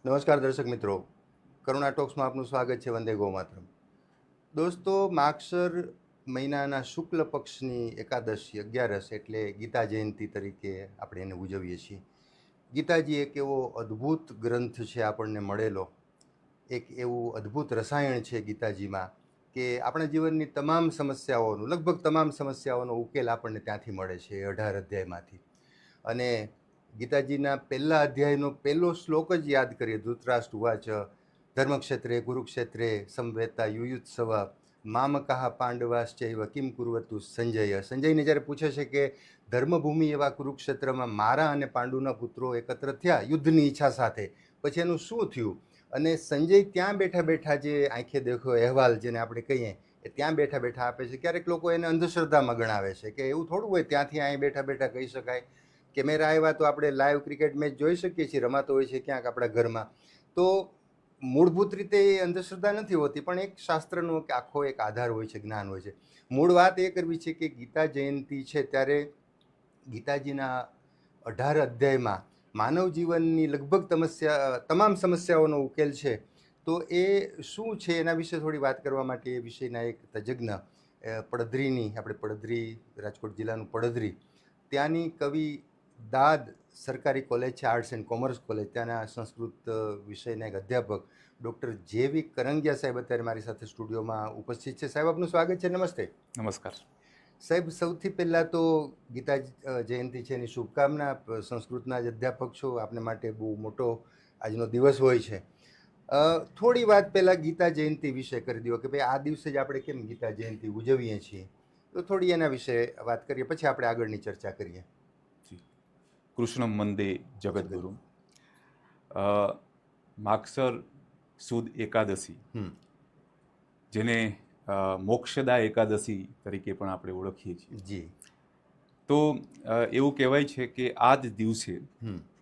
નમસ્કાર દર્શક મિત્રો, કરુણા ટોક્સમાં આપનું સ્વાગત છે. વંદે ગો માતરમ. દોસ્તો, માગસર મહિનાના શુક્લ પક્ષની એકાદશી 11 એટલે ગીતા જયંતિ તરીકે આપણે એને ઉજવીએ છીએ. ગીતાજી એક એવો અદ્ભુત ગ્રંથ છે આપણને મળેલો, એક એવું અદ્ભુત રસાયણ છે ગીતાજીમાં કે આપણા જીવનની તમામ સમસ્યાઓનું, લગભગ તમામ સમસ્યાઓનો ઉકેલ આપણને ત્યાંથી મળે છે 18 અધ્યાયમાંથી. અને ગીતાજીના પહેલા અધ્યાયનો પહેલો શ્લોક જ યાદ કરીએ. ધૃતરાષ્ટ્ર ઉવાચ ધર્મક્ષેત્રે કુરુક્ષેત્રે સમવેતા યુયુત્સવ મામકાહ પાંડવાશ્ચૈવ કિમ કુર્વતુ સંજય. સંજયને જ્યારે પૂછે છે કે ધર્મભૂમિ એવા કુરુક્ષેત્રમાં મારા અને પાંડુના પુત્રો એકત્ર થયા યુદ્ધની ઈચ્છા સાથે, પછી એનું શું થયું? અને સંજય ત્યાં બેઠા બેઠા જે આંખે દેખો અહેવાલ જેને આપણે કહીએ એ ત્યાં બેઠા બેઠા આપે છે. ક્યારેક લોકો એને અંધશ્રદ્ધામાં ગણાવે છે કે એવું થોડું હોય ત્યાંથી અહીં બેઠા બેઠા કહી શકાય. કેમેરા આવ્યા તો આપણે લાઈવ ક્રિકેટ મેચ જોઈ શકીએ છીએ, રમાતો હોય છે ક્યાંક આપણા ઘરમાં. તો મૂળભૂત રીતે એ અંધશ્રદ્ધા નથી હોતી, પણ એક શાસ્ત્રનો આખો એક આધાર હોય છે, જ્ઞાન હોય છે. મૂળ વાત એ કરવી છે કે ગીતા જયંતિ છે ત્યારે ગીતાજીના 18 અધ્યાયમાં માનવ જીવનની લગભગ તમામ સમસ્યાઓનો ઉકેલ છે. તો એ શું છે એના વિશે થોડી વાત કરવા માટે એ વિષયના એક તજજ્ઞ પડધરીની, આપણે પડધરી, રાજકોટ જિલ્લાનું પડધરી, ત્યાંની કવિ દાદ સરકારી કોલેજ છે, આર્ટ્સ એન્ડ કોમર્સ કોલેજ, ત્યાંના સંસ્કૃત વિષયના એક અધ્યાપક ડૉક્ટર જે.વી. કરંગિયા સાહેબ અત્યારે મારી સાથે સ્ટુડિયોમાં ઉપસ્થિત છે. સાહેબ, આપનું સ્વાગત છે. નમસ્તે. નમસ્કાર સાહેબ. સૌથી પહેલાં તો ગીતા જયંતિ છે એની શુભકામના. સંસ્કૃતના જ અધ્યાપક છો, આપને માટે બહુ મોટો આજનો દિવસ હોય છે. થોડી વાત પહેલાં ગીતા જયંતિ વિશે કરી દો કે ભાઈ આ દિવસે જ આપણે કેમ ગીતા જયંતિ ઉજવીએ છીએ, તો થોડી એના વિશે વાત કરીએ, પછી આપણે આગળની ચર્ચા કરીએ. કૃષ્ણમ વંદે જગદગુરુ. માગસર સુદ એકાદશી, જેને મોક્ષદા એકાદશી તરીકે પણ આપણે ઓળખીએ છીએ જી. તો એવું કહેવાય છે કે આ જ દિવસે,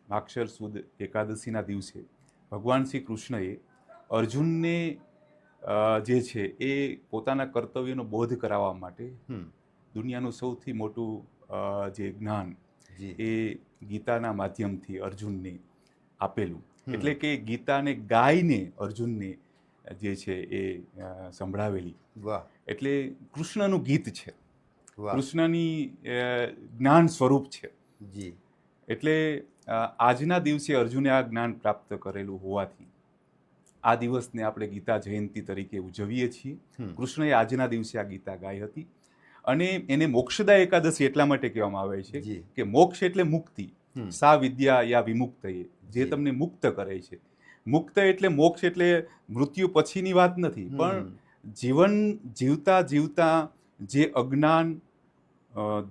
માગસર સુદ એકાદશીના દિવસે, ભગવાન શ્રી કૃષ્ણએ અર્જુનને જે છે એ પોતાના કર્તવ્યનો બોધ કરાવવા માટે દુનિયાનું સૌથી મોટું જે જ્ઞાન એ ગીતાના માધ્યમથી અર્જુનને આપેલું. એટલે કે ગીતાને ગાઈને અર્જુનને જે છે એ સંભળાવેલી. એટલે કૃષ્ણનું ગીત છે, કૃષ્ણની જ્ઞાન સ્વરૂપ છે. એટલે આજના દિવસે અર્જુને આ જ્ઞાન પ્રાપ્ત કરેલું હોવાથી આ દિવસને આપણે ગીતા જયંતિ તરીકે ઉજવીએ છીએ. કૃષ્ણએ આજના દિવસે આ ગીતા ગાઈ હતી. અને એને મોક્ષદા એકાદશી એટલા માટે કહેવામાં આવે છે કે મોક્ષ એટલે મુક્તિ. સા વિદ્યા યા વિમુક્ત, જે તમને મુક્ત કરે છે. મુક્ત એટલે મોક્ષ એટલે મૃત્યુ પછીની વાત નથી, પણ જીવન જીવતા જીવતા જે અજ્ઞાન,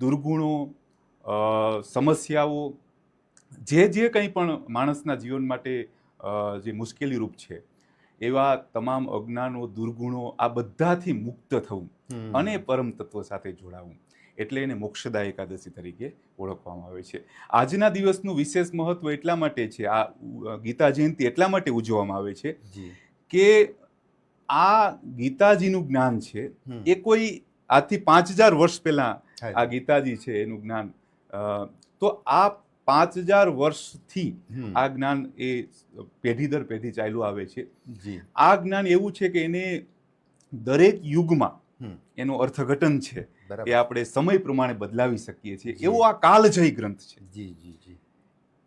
દુર્ગુણો, સમસ્યાઓ, જે કંઈ પણ માણસના જીવન માટે જે મુશ્કેલી રૂપ છે, એવા તમામ અજ્ઞાનો, દુર્ગુણો, આ બધાથી મુક્ત થવું અને પરમ તત્વ સાથે જોડાવું, એટલે એને મોક્ષદા એકાદશી તરીકે ઓળખવામાં આવે છે. આજના દિવસનું વિશેષ મહત્વ એટલા માટે છે, આ ગીતા જયંતિ એટલા માટે ઉજવવામાં આવે છે કે આ ગીતાજીનું જ્ઞાન છે એ કોઈ આજથી 5000 વર્ષ પહેલા આ ગીતાજી છે એનું જ્ઞાન, તો આ 5000 વર્ષથી આ જ્ઞાન એ પેઢી દર પેઢી ચાલ્યું આવે છે. આ જ્ઞાન એવું છે કે એને દરેક યુગમાં એનું અર્થઘટન છે એ આપણે સમય પ્રમાણે બદલાવી શકીએ છીએ. એવો આ કાલજયી ગ્રંથ છે.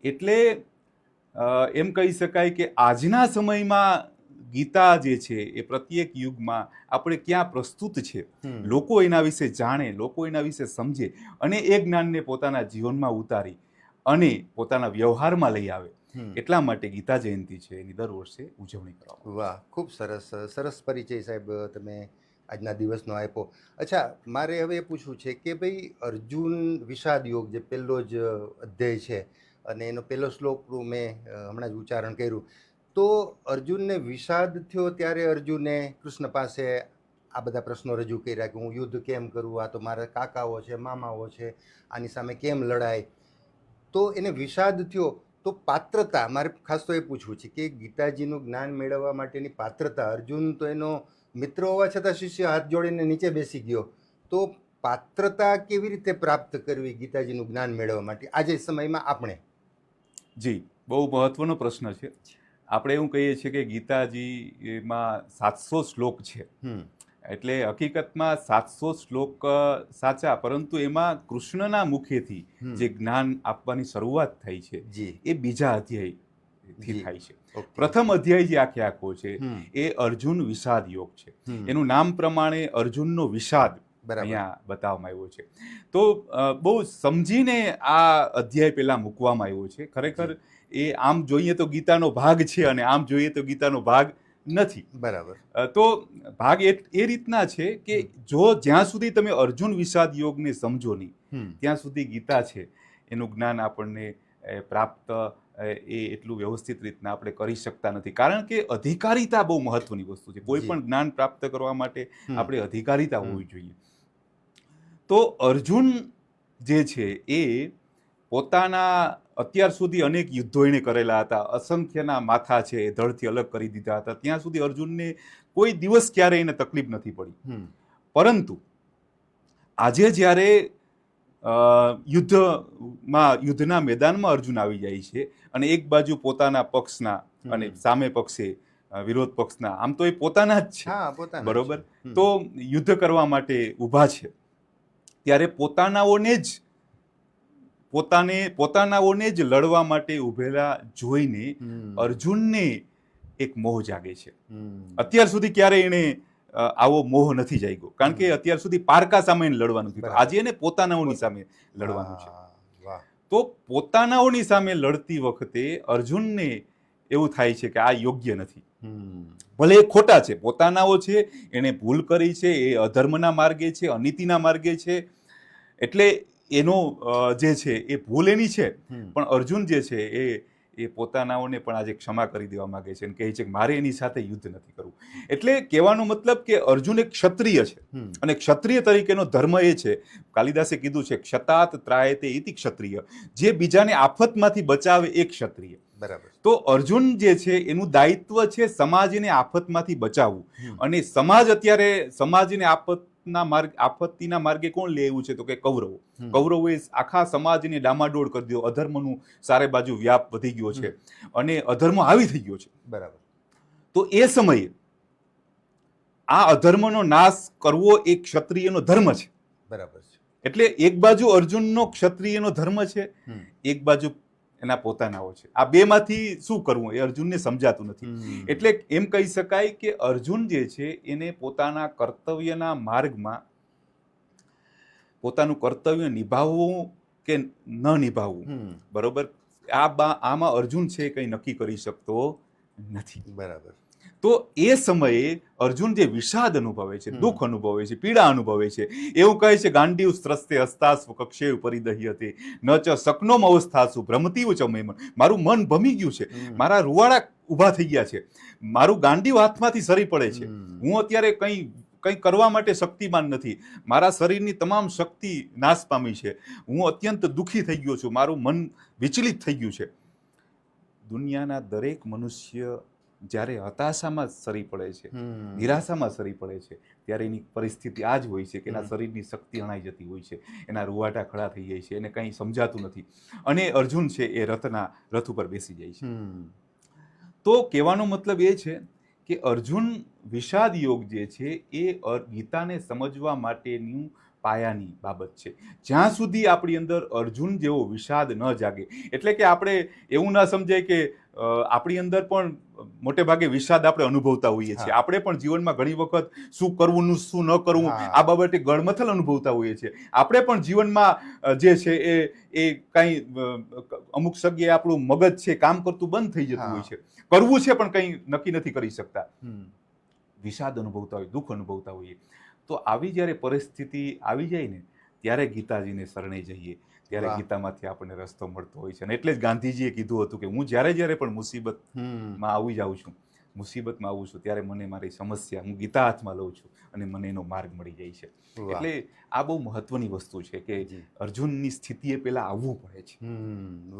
એટલે એમ કહી શકાય કે આજના સમયમાં ગીતા જે છે એ પ્રત્યેક યુગમાં આપણે ક્યાં પ્રસ્તુત છે, લોકો એના વિશે જાણે, લોકો એના વિશે સમજે અને એ જ્ઞાનને પોતાના જીવનમાં ઉતારી અને પોતાના વ્યવહારમાં લઈ આવે, એટલા માટે ગીતા જયંતિ છે એની દર વર્ષે ઉજવણી કરવામાં. વાહ, ખૂબ સરસ. સરસ પરિચય સાહેબ તમે આજના દિવસનો આપ્યો. અચ્છા, મારે હવે એ પૂછવું છે કે ભાઈ અર્જુન વિષાદ યોગ જે પહેલો જ અધ્યાય છે અને એનો પહેલો શ્લોક મેં હમણાં જ ઉચ્ચારણ કર્યું, તો અર્જુનને વિષાદ થયો ત્યારે અર્જુને કૃષ્ણ પાસે આ બધા પ્રશ્નો રજૂ કર્યા કે હું યુદ્ધ કેમ કરું, આ તો મારા કાકાઓ છે, મામાઓ છે, આની સામે કેમ લડાય. તો એને વિષાદ થયો, તો પાત્રતા, મારે ખાસ તો એ પૂછવું છે કે ગીતાજીનું જ્ઞાન મેળવવા માટેની પાત્રતા, અર્જુન તો એનો મિત્ર હોવા છતાં શિષ્ય હાથ જોડીને નીચે બેસી ગયો, તો પાત્રતા કેવી રીતે પ્રાપ્ત કરવી ગીતાજીનું જ્ઞાન મેળવવા માટે આજે સમયમાં આપણે? જી, બહુ મહત્વનો પ્રશ્ન છે. આપણે એવું કહીએ છીએ કે ગીતાજીમાં 700 શ્લોક છે. એટલે હકીકતમાં 700 શ્લોક સાચા, પરંતુ એમાં કૃષ્ણના મુખેથી જે જ્ઞાન આપવાની શરૂઆત થઈ છે એ બીજા અધ્યાયથી થાય છે. પ્રથમ અધ્યાય જે આખો છે એ અર્જુન વિષાદ યોગ છે. એનું નામ પ્રમાણે અર્જુનનો વિષાદ અહીંયા બતાવવામાં આવ્યો છે. તો બહુ સમજીને આ અધ્યાય પેલા મૂકવામાં આવ્યો છે. ખરેખર એ આમ જોઈએ તો ગીતાનો ભાગ છે અને આમ જોઈએ તો ગીતાનો ભાગ નથી. બરાબર. તો ભાગ એ રીતના છે કે જ્યાં સુધી તમે અર્જુન વિષાદ યોગને સમજો નહીં ત્યાં સુધી ગીતા છે એનું જ્ઞાન આપણને પ્રાપ્ત એ એટલું વ્યવસ્થિત રીતના આપણે કરી શકતા નથી. કારણ કે અધિકારીતા બહુ મહત્વની વસ્તુ છે. કોઈ પણ જ્ઞાન પ્રાપ્ત કરવા માટે આપણે અધિકારીતા હોવી જોઈએ. તો અર્જુન જે છે એ પોતાના અત્યાર સુધી અનેક યુદ્ધો એણે કરેલા હતા, અસંખ્યના માથા છે એ ધડથી અલગ કરી દીધા હતા. ત્યાં સુધી અર્જુનને કોઈ દિવસ ક્યારે એને તકલીફ નથી પડી. પરંતુ આજે જ્યારે યુદ્ધના મેદાનમાં અર્જુન આવી જાય છે અને એક બાજુ પોતાના પક્ષના અને સામે પક્ષે વિરોધ પક્ષના, આમ તો એ પોતાના જ છે, બરોબર, તો યુદ્ધ કરવા માટે ઊભા છે, ત્યારે પોતાનાઓને જ લડવા માટે ઉભેલા જોઈને અર્જુનને એક મોહ જાગે છે. અત્યાર સુધી ક્યારે એને આવો મોહ નથી જાગ્યો, કારણ કે અત્યાર સુધી પારકા સામે લડવાનું હતું. આજે એને પોતાનાઓની સામે લડવાનું છે. તો પોતાનાઓની સામે લડતી વખતે અર્જુનને એવું થાય છે કે આ યોગ્ય નથી. ભલે એ ખોટા છે, પોતાનાઓ છે, એને ભૂલ કરી છે, એ અધર્મના માર્ગે છે, અનીતિના માર્ગે છે, એટલે એનો જે છે એ ભૂલ એની છે. પણ અર્જુન જે છે એ પોતાનાઓને પણ આજે ક્ષમા કરી દેવા માંગે છે અને કહે છે કે મારે એની સાથે યુદ્ધ નથી કરવું. એટલે કહેવાનો મતલબ કે અર્જુન એક ક્ષત્રિય છે અને ક્ષત્રિય તરીકેનો ધર્મ એ છે, કાલિદાસે કીધું છે ક્ષતાત ત્રાયતે ઇતિ ક્ષત્રિય, જે બીજાને આફતમાંથી બચાવે એ ક્ષત્રિય. બરાબર. તો અર્જુન જે છે એનું દાયિત્વ છે સમાજને આફતમાંથી બચાવવું. અને સમાજ અત્યારે સમાજને આપત્તિના માર્ગે કોણ લે એવું છે તો કે કૌરવો. કૌરવોએ આખા સમાજને ડામાડોળ કરી દીધો. અધર્મનું સારે બાજુ વ્યાપ વધી ગયો છે અને અધર્મ આવી થઈ ગયો છે. બરાબર. તો એ સમયે આ અધર્મનો નાશ કરવો એ ક્ષત્રિયનો ધર્મ છે. બરાબર છે. એટલે એક બાજુ અર્જુનનો ક્ષત્રિયનો ધર્મ છે, એક બાજુ એના પોતાનાઓ છે. આ બેમાંથી શું કરવું એ અર્જુનને સમજાતું નથી. એટલે એમ કહી શકાય કે અર્જુન જે છે એને પોતાના કર્તવ્યના માર્ગમાં પોતાનું કર્તવ્ય નિભાવવું કે ન નિભાવવું, બરોબર, આમાં અર્જુન છે કંઈ નક્કી કરી શકતો નથી. બરાબર. તો એ સમયે અર્જુન જે વિષાદ અનુભવે છે, દુઃખ અનુભવે છે, પીડા અનુભવે છે, એવું કહે છે ગાંડીવ સ્ત્રસ્તે હસ્તાસ્વ કક્ષેવ પરિદહ્યતે ન ચ શકનોમ અવસ્થાસુ ભ્રમતીવ ચ મેમન. મારું મન ભમી ગયું છે, મારા રૂવાડા ઊભા થઈ ગયા છે, મારું ગાંડીવ હાથમાંથી સરી પડે છે, હું અત્યારે કંઈ કરવા માટે શક્તિમાન નથી, મારા શરીરની તમામ શક્તિ નાશ પામી છે, હું અત્યંત દુઃખી થઈ ગયો છું, મારું મન વિચલિત થઈ ગયું છે. દુનિયાના દરેક મનુષ્ય જ્યારે હતાશામાં સરી પડે છે, નિરાશામાં સરી પડે છે, ત્યારે એની પરિસ્થિતિ આ જ હોય છે કે એના શરીરની શક્તિ અણાઈ જતી હોય છે, એના રૂવાટા ખડા થઈ જાય છે, એને કંઈ સમજાતું નથી. અને અર્જુન છે એ રથ ઉપર બેસી જાય છે. તો કહેવાનો મતલબ એ છે કે અર્જુન વિષાદ યોગ જે છે એ ગીતાને સમજવા માટેની પાયાની બાબત છે. જ્યાં સુધી આપણી અંદર અર્જુન જેવો વિષાદ ન જાગે, એટલે કે આપણે એવું ના સમજાય કે આપણી અંદર પણ મોટે ભાગે વિષાદ આપણે અનુભવતા હોઈએ છીએ. આપણે પણ જીવનમાં ઘણી વખત શું કરવું શું ન કરવું આ બાબતે ગળમથલ અનુભવતા હોઈએ છીએ. આપણે પણ જીવનમાં જે છે એ કંઈ અમુક જગ્યાએ આપણું મગજ છે કામ કરતું બંધ થઈ જતું હોય છે, કરવું છે પણ કંઈ નક્કી નથી કરી શકતા, વિષાદ અનુભવતા હોય, દુઃખ અનુભવતા હોઈએ. તો આવી જ્યારે પરિસ્થિતિ આવી જાય ને ત્યારે ગીતાજીને શરણે જઈએ, ત્યારે ગીતામાંથી આપણને રસ્તો મળતો હોય છે. અને એટલે જ ગાંધીજીએ કીધું હતું કે હું જ્યારે પણ મુસીબતમાં આવું છું ત્યારે મને મારી સમસ્યા હું ગીતા હાથમાં લઉં છું અને મને એનો માર્ગ મળી જાય છે. એટલે આ બહુ મહત્વની વસ્તુ છે કે અર્જુનની સ્થિતિએ પહેલા આવવું પડે છે.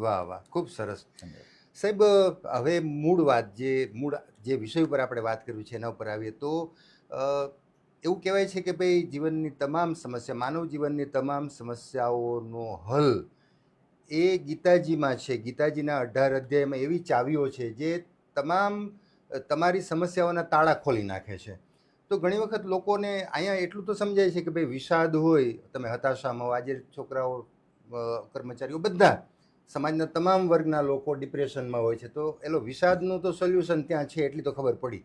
વાહ વાહ, ખૂબ સરસ સાહેબ. હવે મૂળ જે વિષય ઉપર આપણે વાત કરવી છે એના ઉપર આવીએ તો એવું કહેવાય છે કે ભાઈ જીવનની તમામ સમસ્યા, માનવ જીવનની તમામ સમસ્યાઓનો હલ એ ગીતાજીમાં છે. ગીતાજીના 18 અધ્યાયમાં એવી ચાવીઓ છે જે તમારી સમસ્યાઓના તાળા ખોલી નાખે છે. તો ઘણી વખત લોકોને અહીંયા એટલું તો સમજાય છે કે ભાઈ વિષાદ હોય, તમે હતાશામાં હો, આજે છોકરાઓ, કર્મચારીઓ, બધા સમાજના તમામ વર્ગના લોકો ડિપ્રેશનમાં હોય છે, તો એલો વિષાદનું તો સોલ્યુશન ત્યાં છે એટલી તો ખબર પડી.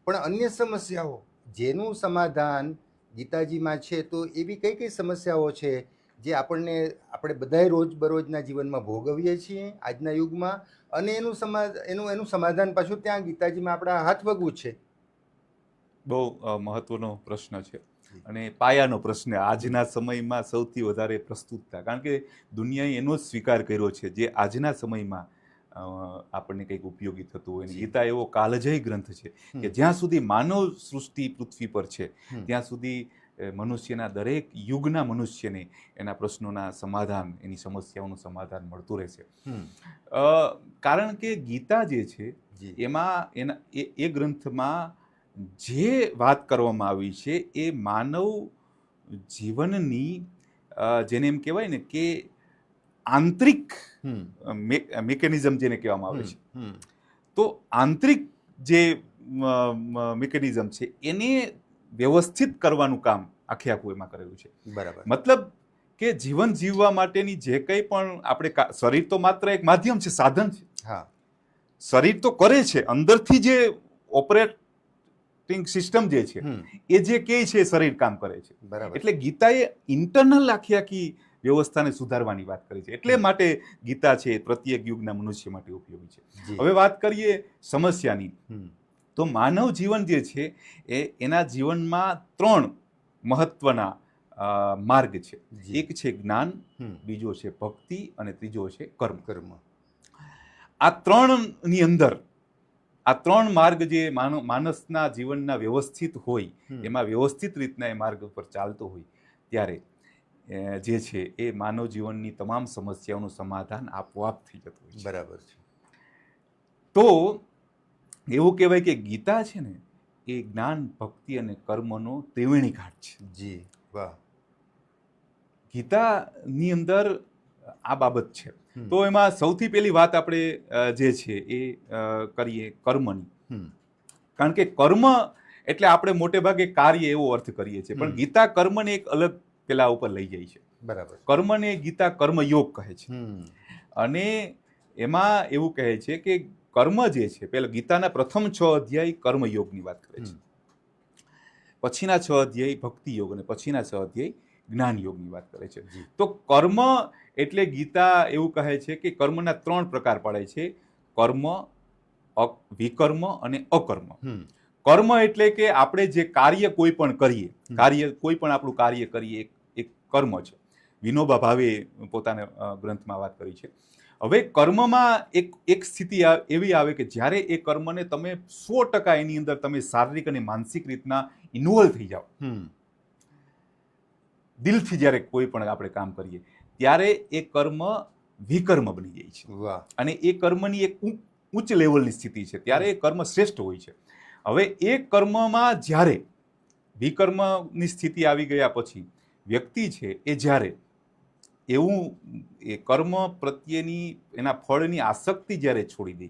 પણ અન્ય સમસ્યાઓ જેનું સમાધાન ગીતાજીમાં છે, તો એવી કઈ કઈ સમસ્યાઓ છે જે આપણે બધાએ રોજબરોજના જીવનમાં ભોગવીએ છીએ આજના યુગમાં, અને એનું સમાધાન પાછું ત્યાં ગીતાજીમાં આપણા હાથ વગવું છે? બહુ મહત્વનો પ્રશ્ન છે અને પાયાનો પ્રશ્ન આજના સમયમાં સૌથી વધારે પ્રસ્તુતતા, કારણ કે દુનિયાએ એનો જ સ્વીકાર કર્યો છે જે આજના સમયમાં આપણને કંઈક ઉપયોગી થતું હોય. ગીતા એવો કાલજયી ગ્રંથ છે કે જ્યાં સુધી માનવ સૃષ્ટિ પૃથ્વી પર છે ત્યાં સુધી મનુષ્યના દરેક યુગના મનુષ્યને એના પ્રશ્નોના સમાધાન, એની સમસ્યાઓનું સમાધાન મળતું રહેશે. કારણ કે ગીતા જે છે એમાં એ ગ્રંથમાં જે વાત કરવામાં આવી છે એ માનવ જીવનની, જેને એમ કહેવાય ને કે આંતરિક મિકેનિઝમ જેને કહેવામાં આવે છે, તો આંતરિક જે મિકેનિઝમ છે એને વ્યવસ્થિત કરવાનું કામ આખે આખું એમાં કરેલું છે. બરાબર. મતલબ કે જીવન જીવવા માટેની જે કંઈ પણ આપણે, શરીર તો માત્ર એક માધ્યમ છે, સાધન છે. હા, શરીર તો કરે છે, અંદરથી જે ઓપરેટિંગ સિસ્ટમ જે છે એ જે કહે છે શરીર કામ કરે છે. બરાબર. એટલે ગીતાએ ઇન્ટરનલ આખી વ્યવસ્થાને સુધારવાની વાત કરી છે. એટલે માટે ગીતા છે પ્રત્યેક યુગના મનુષ્ય માટે ઉપયોગી છે. હવે વાત કરીએ સમસ્યાની, તો માનવ જીવન જે છે એના જીવનમાં 3 મહત્વના માર્ગ છે. એક છે જ્ઞાન, બીજો છે ભક્તિ અને ત્રીજો છે કર્મ. આ 3ની અંદર આ 3 માર્ગ જે માણસના જીવનના વ્યવસ્થિત હોય, એમાં વ્યવસ્થિત રીતના એ માર્ગ પર ચાલતો હોય ત્યારે જે છે એ માનવ જીવનની તમામ સમસ્યાઓનું સમાધાન આપોઆપ થઈ જતું હોય છે. બરાબર છે. તો એવું કહેવાય કે ગીતા છે ને એ જ્ઞાન, ભક્તિ અને કર્મનો ત્રિવેણી ઘાટ છે. જી, વાહ. ગીતાની અંદર આ બાબત છે. તો એમાં સૌથી પહેલી વાત આપણે જે છે એ કરીએ કર્મની. કારણ કે કર્મ એટલે આપણે મોટે ભાગે કાર્ય એવો અર્થ કરીએ છીએ, પણ ગીતા કર્મને એક અલગ પેલા ઉપર લઈ જાય છે. બરાબર. કર્મને ગીતા કર્મયોગ કહે છે. અને એમાં એવું કહે છે કે કર્મ જે છે, પેલા ગીતાના પ્રથમ 6 અધ્યાય કર્મયોગની વાત કરે છે, પછીના 6 અધ્યાય ભક્તિ યોગ અને પછીના 6 અધ્યાય જ્ઞાન યોગની વાત કરે છે. તો કર્મ એટલે ગીતા એવું કહે છે કે કર્મના 3 પ્રકાર પડે છે: કર્મ, વિકર્મ અને અકર્મ. કર્મ એટલે કે આપણે જે કાર્ય કોઈ પણ કરીએ, કોઈ પણ આપણું કાર્ય કરીએ, એક કર્મ છે. વિનોબા ભાવે પોતાના ગ્રંથમાં વાત કરી છે. હવે કર્મમાં એક સ્થિતિ એવી આવે કે જ્યારે એ કર્મને તમે 100% એની અંદર તમે શારીરિક અને માનસિક રીતના ઇન્વોલ્વ થઈ જાઓ, દિલથી જ્યારે કોઈ પણ આપણે કામ કરીએ ત્યારે એ કર્મ વિકર્મ બની જાય છે. અને એ કર્મની એક ઉચ્ચ લેવલની સ્થિતિ છે, ત્યારે એ કર્મ શ્રેષ્ઠ હોય છે. હવે એ કર્મમાં જ્યારે વિકર્મની સ્થિતિ આવી ગયા પછી વ્યક્તિ છે એ જ્યારે એવું એ કર્મ પ્રત્યેની એના ફળની આસક્તિ જ્યારે છોડી દે,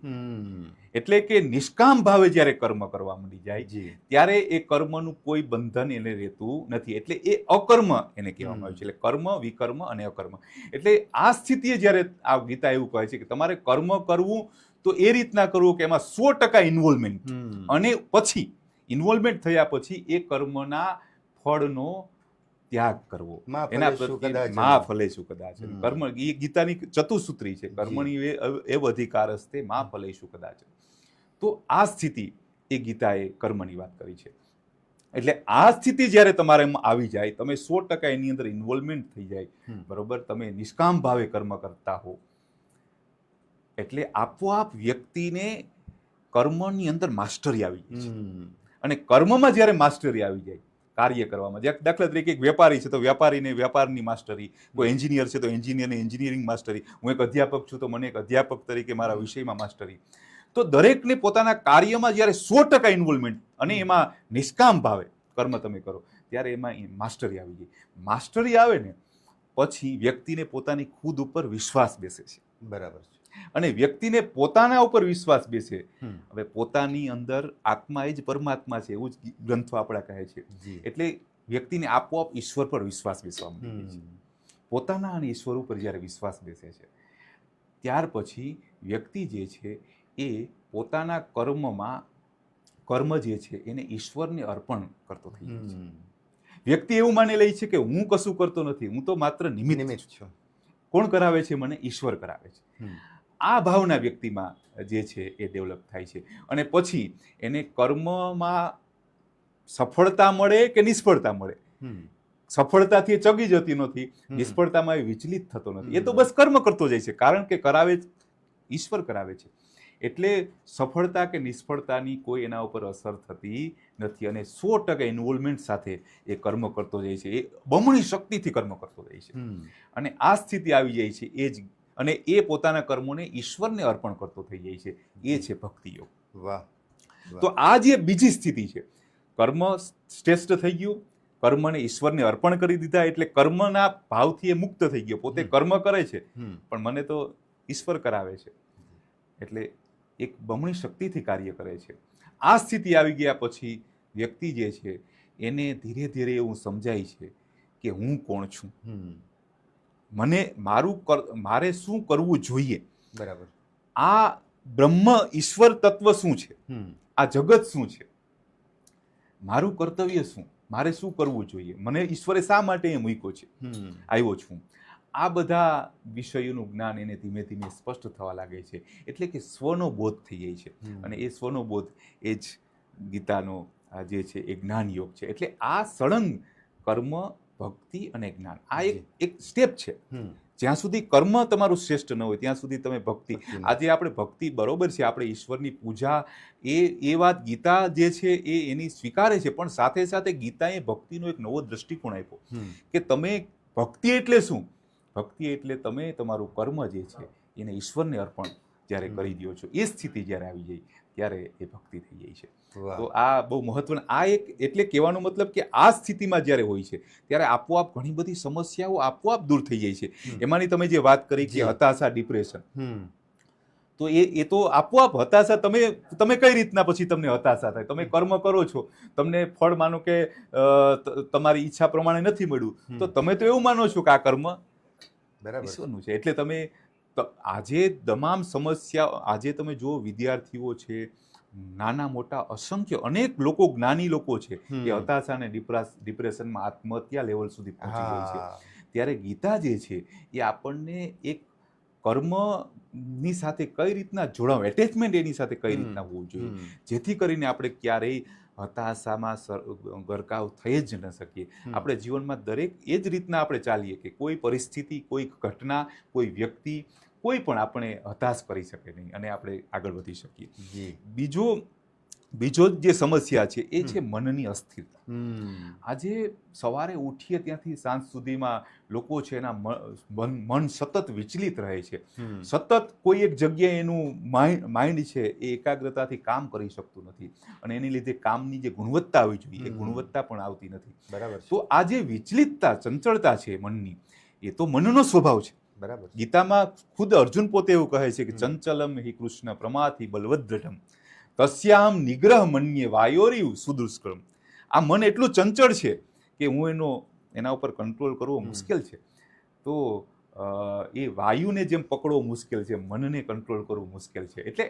એટલે કે નિષ્કામ ભાવે જ્યારે કર્મ કરવા માંડી જાય, ત્યારે એ કર્મનું કોઈ બંધન એને રહેતું નથી. એટલે એ અકર્મ એને કહેવામાં આવે છે. એટલે કર્મ, વિકર્મ અને અકર્મ. એટલે આ સ્થિતિએ જ્યારે આ ગીતા એવું કહે છે કે તમારે કર્મ કરવું તો એ રીતના કરવું કે એમાં 100% ઇન્વોલ્વમેન્ટ, અને પછી ઇન્વોલ્વમેન્ટ થયા પછી એ કર્મના ફળનો ત્યાગ કરવો. એના પ્રત્યે મા ફલેષુ કદાચ. કર્મ એ ગીતાની ચતુસૂત્રી છે, કર્મણી એવ અધિકારસ્તે મા ફલેષુ કદાચ. તો આ સ્થિતિ એ ગીતાએ કર્મની વાત કરી છે. એટલે આ સ્થિતિ જ્યારે તમારે આવી જાય, તમે 100% એની અંદર ઇન્વોલ્વમેન્ટ થઈ જાય, બરોબર, તમે નિષ્કામ ભાવે કર્મ કરતા હો, એટલે આપોઆપ વ્યક્તિને કર્મની અંદર માસ્ટરી આવી જાય છે. અને કર્મમાં જ્યારે માસ્ટરી આવી જાય કાર્ય કરવામાં, દાખલા તરીકે એક વેપારી છે તો વ્યાપારીને વ્યાપારની માસ્ટરી, કોઈ એન્જિનિયર છે તો એન્જિનિયરને એન્જિનિયરિંગ માસ્ટરી, હું એક અધ્યાપક છું તો મને એક અધ્યાપક તરીકે મારા વિષયમાં માસ્ટરી. તો દરેકને પોતાના કાર્યમાં જ્યારે 100% ઇન્વોલ્વમેન્ટ અને એમાં નિષ્કામ ભાવે કર્મ તમે કરો ત્યારે એમાં માસ્ટરી આવી જાય. માસ્ટરી આવે ને પછી વ્યક્તિને પોતાની ખુદ ઉપર વિશ્વાસ બેસે છે. બરાબર છે. અને વ્યક્તિને પોતાના ઉપર વિશ્વાસ બેસે. હમ. હવે પોતાની અંદર આત્મા એ જ પરમાત્મા છે એવું જ ગ્રંથો આપણા કહે છે. જી. એટલે વ્યક્તિને આપોઆપ ઈશ્વર પર વિશ્વાસ બેસવા માંડે છે. પોતાના અને ઈશ્વર ઉપર જ્યારે વિશ્વાસ બેસે છે ત્યાર પછી વ્યક્તિ જે છે એ પોતાના કર્મ જે છે એને ઈશ્વરને અર્પણ કરતો થઈ જાય છે. વ્યક્તિ એવું માની લે છે કે હું કશું કરતો નથી, હું તો માત્ર નિમિત્ત છું. કોણ કરાવે છે? મને ઈશ્વર કરાવે છે. આ ભાવના વ્યક્તિમાં જે છે એ ડેવલપ થાય છે અને પછી એને કર્મમાં સફળતા મળે કે નિષ્ફળતા મળે, સફળતાથી ચગી જતી નથી, નિષ્ફળતામાં એ વિચલિત થતો નથી. એ તો બસ કર્મ કરતો જાય છે, કારણ કે કરાવે ઈશ્વર કરાવે છે. એટલે સફળતા કે નિષ્ફળતાની કોઈ એના ઉપર અસર થતી નથી અને 100% ઇન્વોલ્વમેન્ટ સાથે એ કર્મ કરતો જાય છે. એ બમણી શક્તિથી કર્મ કરતો જાય છે અને આ સ્થિતિ આવી જાય છે એ જ, અને એ પોતાના કર્મોને ઈશ્વરને અર્પણ કરતો થઈ જાય છે. એ છે ભક્તિ યોગ. વાહ. તો આ જે બીજી સ્થિતિ છે, કર્મ શ્રેષ્ઠ થઈ ગયું, કર્મને ઈશ્વરને અર્પણ કરી દીધા, એટલે કર્મના ભાવથી એ મુક્ત થઈ ગયો. પોતે કર્મ કરે છે પણ મને તો ઈશ્વર કરાવે છે, એટલે એક બમણી શક્તિથી કાર્ય કરે છે. આ સ્થિતિ આવી ગયા પછી વ્યક્તિ જે છે એને ધીરે ધીરે એવું સમજાય છે કે હું કોણ છું, મારે શું કરવું જોઈએ, બરાબર. આ બ્રહ્મ ઈશ્વર તત્વ શું છે, આ જગત શું છે, મારું કર્તવ્ય શું, મારે શું કરવું જોઈએ, મને ઈશ્વરે શા માટે મૂક્યો છે, આવ્યો છું. આ બધા વિષયોનું જ્ઞાન એને ધીમે ધીમે સ્પષ્ટ થવા લાગે છે. એટલે કે સ્વનો બોધ થઈ જાય છે અને એ સ્વનો બોધ એ જ ગીતાનો જે છે એ જ્ઞાન યોગ છે. એટલે આ સળંગ કર્મ, ભક્તિ અને જ્ઞાન આ એક સ્ટેપ છે. જ્યાં સુધી કર્મ તમારું શ્રેષ્ઠ ન હોય ત્યાં સુધી તમે ભક્તિ. આજે આપણે ભક્તિ બરોબર છે, આપણે ઈશ્વરની પૂજા એ વાત ગીતા જે છે એ એની સ્વીકારે છે, પણ સાથે સાથે ગીતાએ ભક્તિનો એક નવો દ્રષ્ટિકોણ આપ્યો કે તમે ભક્તિ એટલે શું? ભક્તિ એટલે તમે તમારું કર્મ જે છે એને ઈશ્વરને અર્પણ જ્યારે કરી દો છો, એ સ્થિતિ જ્યારે આવી જાય ત્યારે એ ભક્તિ થઈ જાય છે. તો આ બહુ મહત્વનું. આ એક એટલે કહેવાનો મતલબ કે આ સ્થિતિમાં જ્યારે હોય છે ત્યારે આપોઆપ ઘણી બધી સમસ્યાઓ આપોઆપ દૂર થઈ જાય છે. એમાંની તમે જે વાત કરી કે હતાશા, ડિપ્રેશન, તો એ તો આપોઆપ હતાશા, તમે કઈ રીતના પછી તમને હતાશા થાય? તમે કર્મ કરો છો, તમને ફળ માનો કે તમારી ઈચ્છા પ્રમાણે નથી મળ્યું, તો તમે તો એવું માનો છો કે આ કર્મ ઈશ્વરનું છે. એટલે તમે આજે તમામ સમસ્યા, આજે તમે જો વિદ્યાર્થીઓ છે, નાના મોટા અસંખ્ય અનેક લોકો, જ્ઞાની લોકો છે એ હતાશા અને ડિપ્રેશનમાં આત્મહત્યા લેવલ સુધી પહોંચી જાય છે. ત્યારે ગીતા જે છે એ આપણને એક કર્મની સાથે કઈ રીતના જોડાવ, એટેચમેન્ટ એની સાથે કઈ રીતના હોવું જોઈએ, જેથી કરીને આપણે ક્યારેય હતાશામાં ગરકાવ થઈ જ ન શકીએ. આપણે જીવનમાં દરેક એ જ રીતના આપણે ચાલીએ કે કોઈ પરિસ્થિતિ, કોઈ ઘટના, કોઈ વ્યક્તિ, કોઈ પણ આપણે હતાશ કરી શકે નહીં અને આપણે આગળ વધી શકીએ. બીજો જે સમસ્યા છે એ છે મનની અસ્થિરતા. આજે સવારે ઉઠીએ ત્યાંથી સાંજ સુધીમાં લોકો છે એના મન સતત વિચલિત રહે છે, સતત કોઈ એક જગ્યાએ એનું માઇન્ડ છે એ એકાગ્રતાથી કામ કરી શકતું નથી અને એની લીધે કામની જે ગુણવત્તા આવી જોઈએ એ ગુણવત્તા પણ આવતી નથી. બરાબર. તો આ જે વિચલિતતા, ચંચળતા છે મનની, એ તો મનનો સ્વભાવ છે. બરાબર. ગીતામાં ખુદ અર્જુન પોતે એવું કહે છે કે ચંચલમ હિ કૃષ્ણ પ્રમાથી બલવદ્રઢમ તસ્યામ નિગ્રહ મન્યે વાયોરિવ સુદુષ્કર્મ. આ મન એટલું ચંચળ છે કે એના ઉપર કંટ્રોલ કરવો મુશ્કેલ છે. તો એ વાયુને જેમ પકડવો મુશ્કેલ છે, મનને કંટ્રોલ કરવું મુશ્કેલ છે. એટલે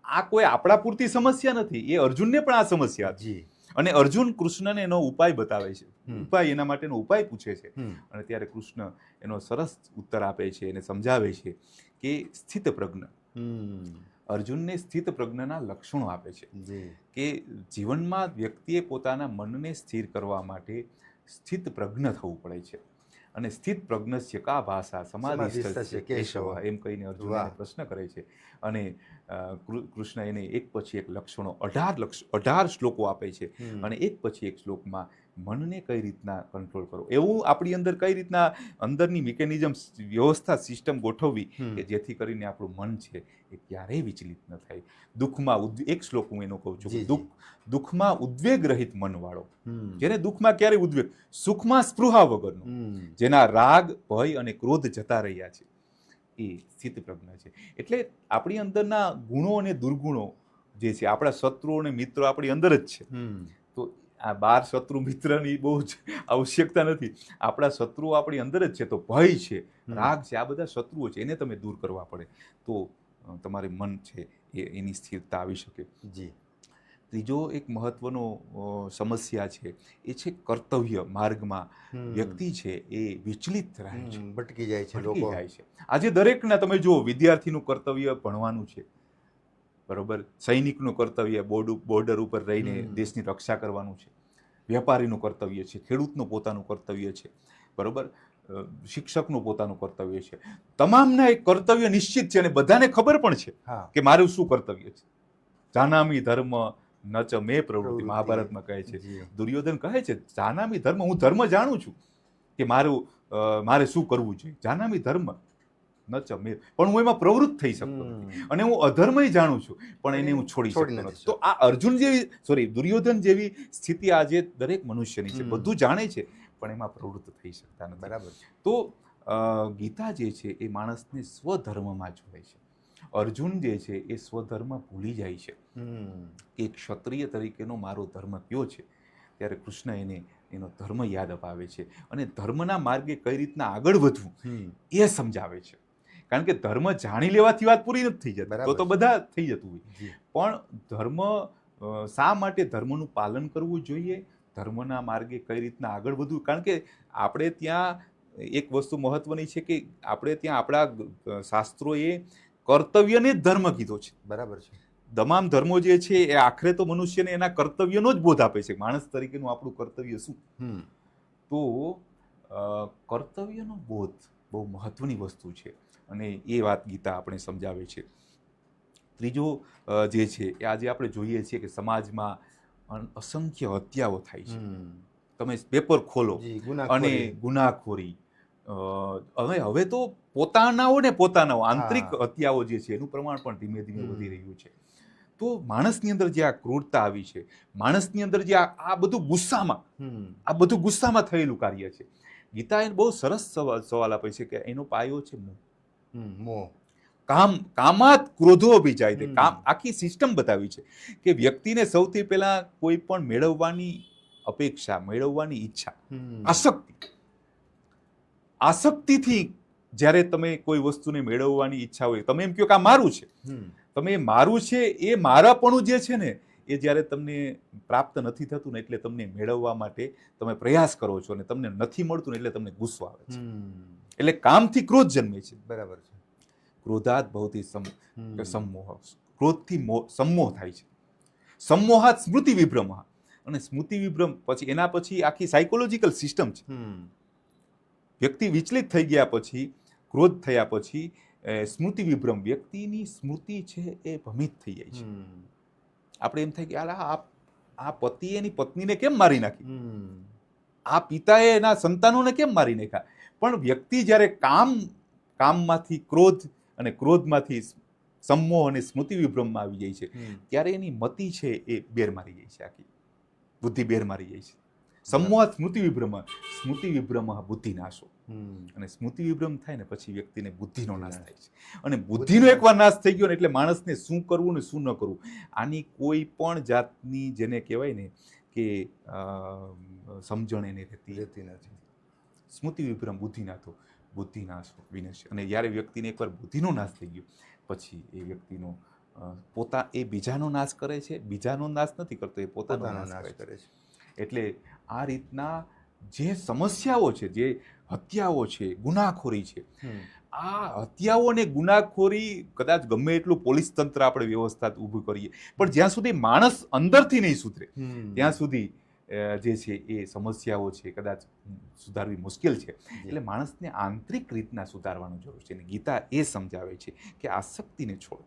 આ કોઈ આપણા પૂરતી સમસ્યા નથી, એ અર્જુનને પણ આ સમસ્યા હતી. અને અર્જુન કૃષ્ણને એનો ઉપાય બતાવે છે, એના માટેનો ઉપાય પૂછે છે અને ત્યારે કૃષ્ણ એનો સરસ ઉત્તર આપે છે, એને સમજાવે છે કે સ્થિત પ્રજ્ઞ. અર્જુનને સ્થિત પ્રજ્ઞના લક્ષણો આપે છે કે જીવનમાં વ્યક્તિએ પોતાના મનને સ્થિર કરવા માટે સ્થિત પ્રજ્ઞ થવું પડે છે. અને સ્થિત પ્રજ્ઞસ્ય કા ભાષા સમાધિસ્થ કેશવ, એમ કહીને અર્જુન પ્રશ્ન કરે છે અને કૃષ્ણ એને એક પછી એક લક્ષણો 18 શ્લોકો આપે છે અને એક પછી એક શ્લોકમાં મનને કઈ રીતના કંટ્રોલ કરવો, એવું આપણી અંદર કઈ રીતના અંદરની મિકેનિઝમ, વ્યવસ્થા, સિસ્ટમ ગોઠવવી કે જેથી કરીને આપણું મન છે એ ક્યારેય વિચલિત ન થાય. દુઃખમાં એક શ્લોક હું એનો કહું છું, દુઃખમાં ઉદ્વેગ રહિત મનવાળો, જેને દુઃખમાં ક્યારે ઉદ્વેગ, સુખમાં સ્પૃહા વગરનો, જેના રાગ, ભય અને ક્રોધ જતા રહ્યા છે, એ સ્થિત પ્રજ્ઞા છે. એટલે આપણી અંદરના ગુણો અને દુર્ગુણો જે છે, આપણા શત્રુઓ અને મિત્રો આપણી અંદર જ છે. તો આ બાર શત્રુ મિત્રની બહુ જ આવશ્યકતા નથી. આપણા શત્રુઓ આપણી અંદર જ છે. તો ભય છે, રાગ છે, આ બધા શત્રુઓ છે, એને તમે દૂર કરવા પડે તો તમારે મન છે એની સ્થિરતા આવી શકે. જી. ત્રીજો એક મહત્વનો સમસ્યા છે એ છે કર્તવ્ય માર્ગમાં વ્યક્તિ છે એ વિચલિત રહે છે, ભટકી જાય છે, ભટકી લોકો જાય છે. આજે દરેકના તમે જુઓ, વિદ્યાર્થીનું કર્તવ્ય ભણવાનું છે, બરોબર, સૈનિકનું કર્તવ્ય બોર્ડર ઉપર રહીને દેશની રક્ષા કરવાનું છે, વેપારીનું કર્તવ્ય છે, ખેડૂતનું પોતાનું કર્તવ્ય છે, બરોબર, શિક્ષકનું પોતાનું કર્તવ્ય છે. તમામના એક કર્તવ્ય નિશ્ચિત છે અને બધાને ખબર પણ છે કે મારું શું કર્તવ્ય છે. જાનામી ધર્મ ન ચ મે પ્રવૃત્તિ, મહાભારતમાં કહે છે. દુર્યોધન કહે છે જાનામી ધર્મ, હું ધર્મ જાણું છું કે મારે શું કરવું જોઈએ. જાનામી ધર્મ ન ચ મે, પણ હું એમાં પ્રવૃત્ત થઈ શકતો નથી. અને હું અધર્મય જાણું છું પણ એને હું છોડી શકતો નથી. તો આ અર્જુન જેવી દુર્યોધન જેવી સ્થિતિ આજે દરેક મનુષ્યની છે. બધું જાણે છે પણ એમાં પ્રવૃત્ત થઈ શકતા નથી. બરાબર. તો ગીતા જે છે એ માણસને સ્વધર્મમાં જોડે છે. અર્જુન જે છે એ સ્વધર્મ ભૂલી જાય છે કે ક્ષત્રિય તરીકેનો મારો ધર્મ કયો છે. ત્યારે કૃષ્ણ એને એનો ધર્મ યાદ અપાવે છે અને ધર્મના માર્ગે કઈ રીતના આગળ વધવું એ સમજાવે છે. કારણ કે ધર્મ જાણી લેવાથી વાત પૂરી નથી થઈ જતી, તો બધા થઈ જતું હોય. પણ ધર્મ, શા માટે ધર્મનું પાલન કરવું જોઈએ, ધર્મના માર્ગે કઈ રીતના આગળ વધવું. કારણ કે આપણે ત્યાં એક વસ્તુ મહત્વની છે કે આપણે ત્યાં આપણા શાસ્ત્રોએ કર્તવ્યને જ ધર્મ કીધો છે. બરાબર છે. તમામ ધર્મો જે છે એ આખરે તો મનુષ્યને એના કર્તવ્યનો જ બોધ આપે છે. માણસ તરીકેનું આપણું કર્તવ્ય શું. તો કર્તવ્યનો બોધ બહુ મહત્વની વસ્તુ છે અને એ વાત ગીતા આપણે સમજાવે છે. ત્રીજો જે છે એ આજે આપણે જોઈએ છીએ કે સમાજમાં અસંખ્ય હત્યાઓ થાય છે. તમે પેપર ખોલો અને ગુનાખોરી, હવે તો પોતાનાઓ આંતરિક હત્યાઓ જે છે એનું પ્રમાણ પણ ધીમે ધીમે વધી રહ્યું છે. તો માણસની અંદર જે આ ક્રૂરતા આવી છે, માણસની અંદર જે આ બધું ગુસ્સામાં થયેલું કાર્ય છે. ગીતા એને બહુ સરસ સવાલ આપે છે કે એનો પાયો છે મોહ. કામાત ક્રોધો અભિજાય છે. આખી સિસ્ટમ બતાવી છે કે વ્યક્તિને સૌથી પહેલા કોઈ પણ મેળવવાની અપેક્ષા, મેળવવાની ઈચ્છા, આસક્તિથી જ્યારે તમે કોઈ વસ્તુને મેળવવાની ઈચ્છા હોય, તમે એમ કહો કે આ મારું છે, તમે મારું છે એ મારાપણું જે છે ને એ જ્યારે તમને પ્રાપ્ત નથી થતું ને એટલે તમને મેળવવા માટે તમે પ્રયાસ કરો છો અને તમને નથી મળતું ને એટલે તમને ગુસ્સો આવે છે. એટલે કામથી ક્રોધ જન્મે છે. બરાબર છે. ક્રોધાત ભવતિ સંમોહ, ક્રોધથી સંમોહ થાય છે. સંમોહાત સ્મૃતિ વિભ્રમ, અને સ્મૃતિ વિભ્રમ એના પછી આખી સાયકોલોજીકલ સિસ્ટમ છે. વ્યક્તિ વિચલિત થઈ ગયા પછી, ક્રોધ થયા પછી સ્મૃતિ વિભ્રમ, વ્યક્તિની સ્મૃતિ છે એ ભ્રમિત થઈ જાય છે. આપણે એમ થાય કે આ પતિએ એની પત્નીને કેમ મારી નાખી, આ પિતાએ એના સંતાનોને કેમ મારી નાખ્યા. પણ વ્યક્તિ જ્યારે કામમાંથી ક્રોધ અને ક્રોધમાંથી સંમોહ અને સ્મૃતિ વિભ્રમમાં આવી જાય છે ત્યારે એની મતિ છે એ બેર મારી જાય છે, આખી બુદ્ધિ બેર મારી જાય છે. સંમોહાત સ્મૃતિ વિભ્રમ બુદ્ધિ નાશો. અને સ્મૃતિ વિભ્રમ થાય ને પછી વ્યક્તિને બુદ્ધિનો નાશ થાય છે. અને બુદ્ધિનો એકવાર નાશ થઈ ગયો ને એટલે માણસને શું કરવું ને શું ન કરવું આની કોઈ પણ જાતની જેને કહેવાય ને કે સમજણ એને રહેતી નથી. સ્મૃતિ વિભ્રમ બુદ્ધિ નાશ વિનાશ. અને જ્યારે વ્યક્તિને એકવાર બુદ્ધિનો નાશ થઈ ગયો પછી એ વ્યક્તિનો એ બીજાનો નાશ કરે છે, બીજાનો નાશ નથી કરતો, એ પોતાનો નાશ કરે છે. એટલે આ રીતના જે સમસ્યાઓ છે, જે હત્યાઓ છે, ગુનાખોરી છે, આ હત્યાઓ અને ગુનાખોરી કદાચ ગમે એટલું પોલીસ તંત્ર આપણે વ્યવસ્થા ઊભું કરીએ પણ જ્યાં સુધી માણસ અંદરથી નહીં સુધરે ત્યાં સુધી જે છે એ સમસ્યાઓ છે કદાચ સુધારવી મુશ્કેલ છે. એટલે માણસને આંતરિક રીતના સુધારવાનું જરૂર છે. અને ગીતા એ સમજાવે છે કે આસક્તિને છોડો,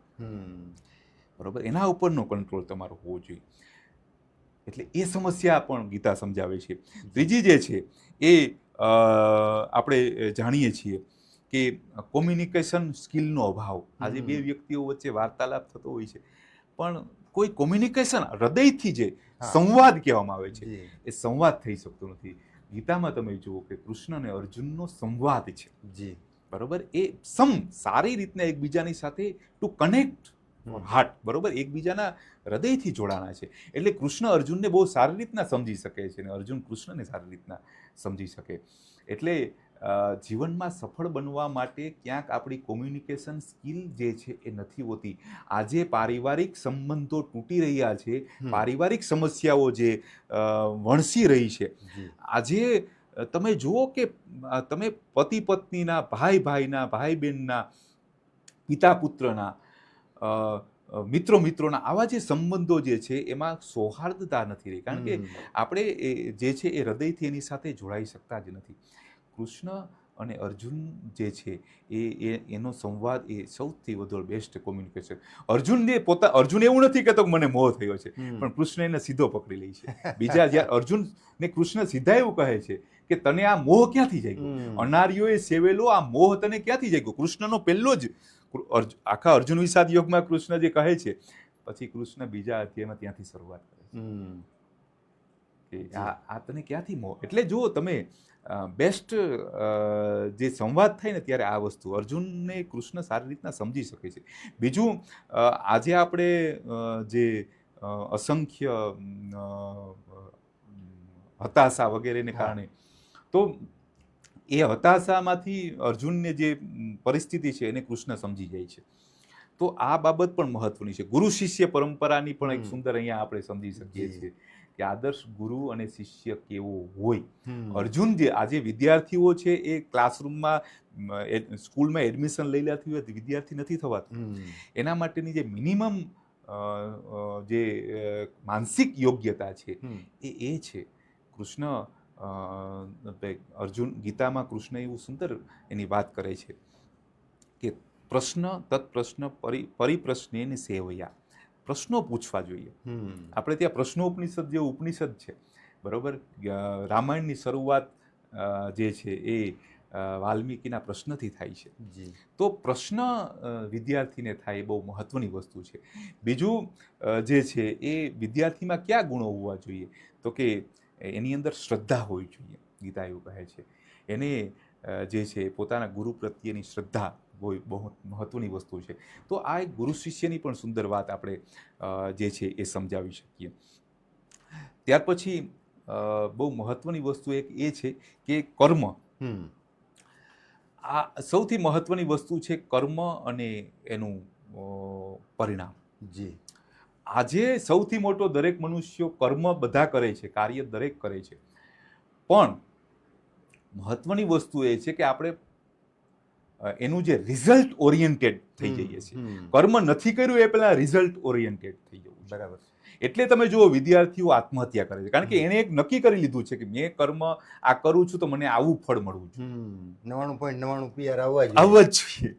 બરોબર, એના ઉપરનો કંટ્રોલ તમારો હોવો જોઈએ. એટલે એ સમસ્યા પણ ગીતા સમજાવે છે. ત્રીજી જે છે એ આપણે જાણીએ છીએ કે કોમ્યુનિકેશન સ્કિલનો અભાવ. આજે બે વ્યક્તિઓ વચ્ચે વાર્તાલાપ થતો હોય છે પણ કોઈ કોમ્યુનિકેશન, હૃદયથી જે સંવાદ કહેવામાં આવે છે એ સંવાદ થઈ શકતો નથી. ગીતામાં તમે જુઓ કે કૃષ્ણ અને અર્જુનનો સંવાદ છે. બરોબર, એ સારી રીતના એકબીજાની સાથે ટુ કનેક્ટ હાર્ટ, બરોબર, એકબીજાના હૃદયથી જોડાણા છે. એટલે કૃષ્ણ અર્જુનને બહુ સારી રીતના સમજી શકે છે અને અર્જુન કૃષ્ણને સારી રીતના સમજી શકે. એટલે જીવનમાં સફળ બનવા માટે ક્યાંક આપણી કોમ્યુનિકેશન સ્કિલ જે છે એ નથી હોતી. આજે પારિવારિક સંબંધો તૂટી રહ્યા છે, પારિવારિક સમસ્યાઓ જે વણસી રહી છે. આજે તમે જુઓ કે તમે પતિ પત્નીના, ભાઈ ભાઈના, ભાઈ બહેનના, પિતા પુત્રના, મિત્રોના આવા જે સંબંધો જે છે એમાં સૌહાર્દતા નથી રહી, કારણ કે આપણે જે છે એ હૃદયથી એની સાથે જોડાઈ શકતા જ નથી. કૃષ્ણ અને અર્જુન જે છે એનો સંવાદ એ સૌથી વધુ બેસ્ટ કોમ્યુનિકેશન. અર્જુન એવું નથી કહેતો કે મને મોહ થયો છે, પણ કૃષ્ણ એને સીધો પકડી લે છે. બીજા જ્યારે અર્જુન ને કૃષ્ણ સીધા એવું કહે છે કે તને આ મોહ ક્યાંથી જાગ્યો, અનાર્યોએ સેવેલો આ મોહ તને ક્યાંથી જાગ્યો. કૃષ્ણનો પહેલો જ આખા અર્જુન વિષાદ યોગમાં કૃષ્ણ જે કહે છે, પછી કૃષ્ણ બીજા અધ્યાયમાં ત્યાંથી શરૂઆત કરે છે કે આ તને ક્યાંથી મોહ. એટલે જુઓ તમે, બેસ્ટ જે સંવાદ થાય ને ત્યારે આ વસ્તુ અર્જુનને કૃષ્ણ સારી રીતના સમજી શકે છે. બીજું, આજે આપણે જે અસંખ્ય હતાશા વગેરેને કારણે, તો એ હતાશામાંથી અર્જુનને જે પરિસ્થિતિ છે એને કૃષ્ણ સમજી જાય છે. તો આ બાબત પણ મહત્વની છે. ગુરુ શિષ્ય પરંપરાની પણ એક સુંદર અહીંયા આપણે સમજી શકીએ છીએ કે આદર્શ ગુરુ અને શિષ્ય કેવો હોય. અર્જુન જે આજે વિદ્યાર્થીઓ છે એ ક્લાસરૂમમાં, સ્કૂલમાં એડમિશન લઈ લેતી હોય વિદ્યાર્થી નથી થવાતું. એના માટેની જે મિનિમમ જે માનસિક યોગ્યતા છે એ છે. કૃષ્ણ અર્જુન ગીતામાં કૃષ્ણ એવું સુંદર એની વાત કરે છે કે પ્રશ્ન તત્પ્રશ્ન પરિપ્રશ્નેન સેવયા, પ્રશ્નો પૂછવા જોઈએ. આપણે ત્યાં પ્રશ્નોપનિષદ જે ઉપનિષદ છે, બરોબર, રામાયણની શરૂઆત જે છે એ વાલ્મીકીના પ્રશ્નથી થાય છે. તો પ્રશ્ન વિદ્યાર્થીને થાય એ બહુ મહત્વની વસ્તુ છે. બીજું જે છે એ વિદ્યાર્થીમાં કયા ગુણો હોવા જોઈએ, તો કે એની અંદર શ્રદ્ધા હોવી જોઈએ. ગીતા એવું કહે છે એને જે છે પોતાના ગુરુ પ્રત્યેની શ્રદ્ધા બહુ મહત્વની વસ્તુ છે. તો આ એક ગુરુ શિષ્યની પણ સુંદર વાત આપણે જે છે એ સમજાવી શકીએ. ત્યાર પછી બહુ મહત્વની વસ્તુ એક એ છે કે કર્મ. આ સૌથી મહત્વની વસ્તુ છે, કર્મ અને એનું પરિણામ. આજે સૌથી મોટો દરેક મનુષ્યો કર્મ બધા કરે છે, કાર્ય દરેક કરે છે, પણ મહત્વની વસ્તુ એ છે કે આપણે એનું જે રિઝલ્ટ ઓરિએન્ટેડ થઈ જઈએ છીએ. કર્મ નથી કર્યું એ પહેલા રિઝલ્ટ ઓરિએન્ટેડ થઈ જવું. બરાબર. એટલે તમે જુઓ વિદ્યાર્થીઓ આત્મહત્યા કરે છે, કારણ કે એને એક નક્કી કરી લીધું છે કે મેં કર્મ આ કરું છું તો મને આવું ફળ મળવું જોઈએ. 99.99 PR આવવા જ જોઈએ.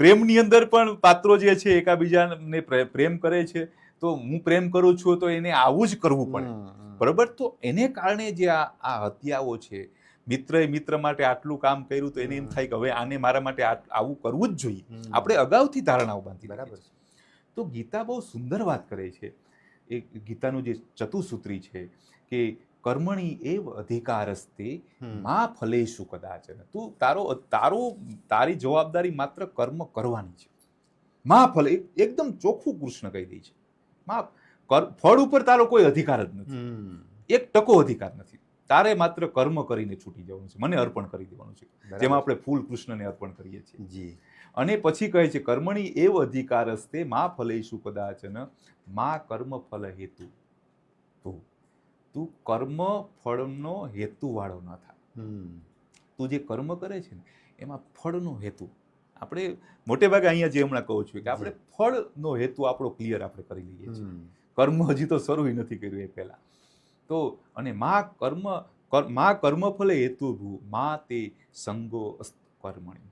પ્રેમની અંદર પણ પાત્રો જે છે એકાબીજાને પ્રેમ કરે છે, તો હું પ્રેમ કરું છું તો એને આવું જ કરવું પડે. બરોબર. તો એને કારણે જે આ હત્યાઓ છે, મિત્ર માટે આટલું કામ કર્યું તો એને એમ થાય કે હવે આને મારા માટે આવું કરવું જ જોઈએ. આપણે અગાઉથી ધારણાઓ બાંધી. બરાબર. તો ગીતા બહુ સુંદર વાત કરે છે. એ ગીતાનું જે ચતુસૂત્રી છે કે કર્મણી એવ અધિકારસ્તે મા ફલેષુ કદાચન. તું તારી જવાબદારી માત્ર કર્મ કરવાની છે. મા ફલ એકદમ ચોખ્ખું કૃષ્ણ કહી દે છે. ફળ ઉપર તારો કોઈ અધિકાર જ નથી, 1% અધિકાર નથી. તારે માત્ર કર્મ કરીને છૂટી જવાનું છે, મને અર્પણ કરી દેવાનું છે, જેમાં આપણે ફૂલ કૃષ્ણને અર્પણ કરીએ છીએ. અને પછી કહે છે કર્મણી એવ અધિકારસ્તે મા ફલેષુ કદાચન મા કર્મ ફલ હેતુ. તું કર્મ ફળનો હેતુ વાળો ન થાય. તું જે કર્મ કરે છે ને એમાં ફળનો હેતુ, આપણે મોટે ભાગે અહીંયા જે હમણાં કહું છું કે આપણે ફળનો હેતુ આપણો ક્લિયર આપણે કરી લઈએ છીએ. કર્મ હજી તો શરૂ નથી કર્યું એ પહેલા. તો અને મા કર્મ ફલે હેતુ મા તે સંગો કર્મણી.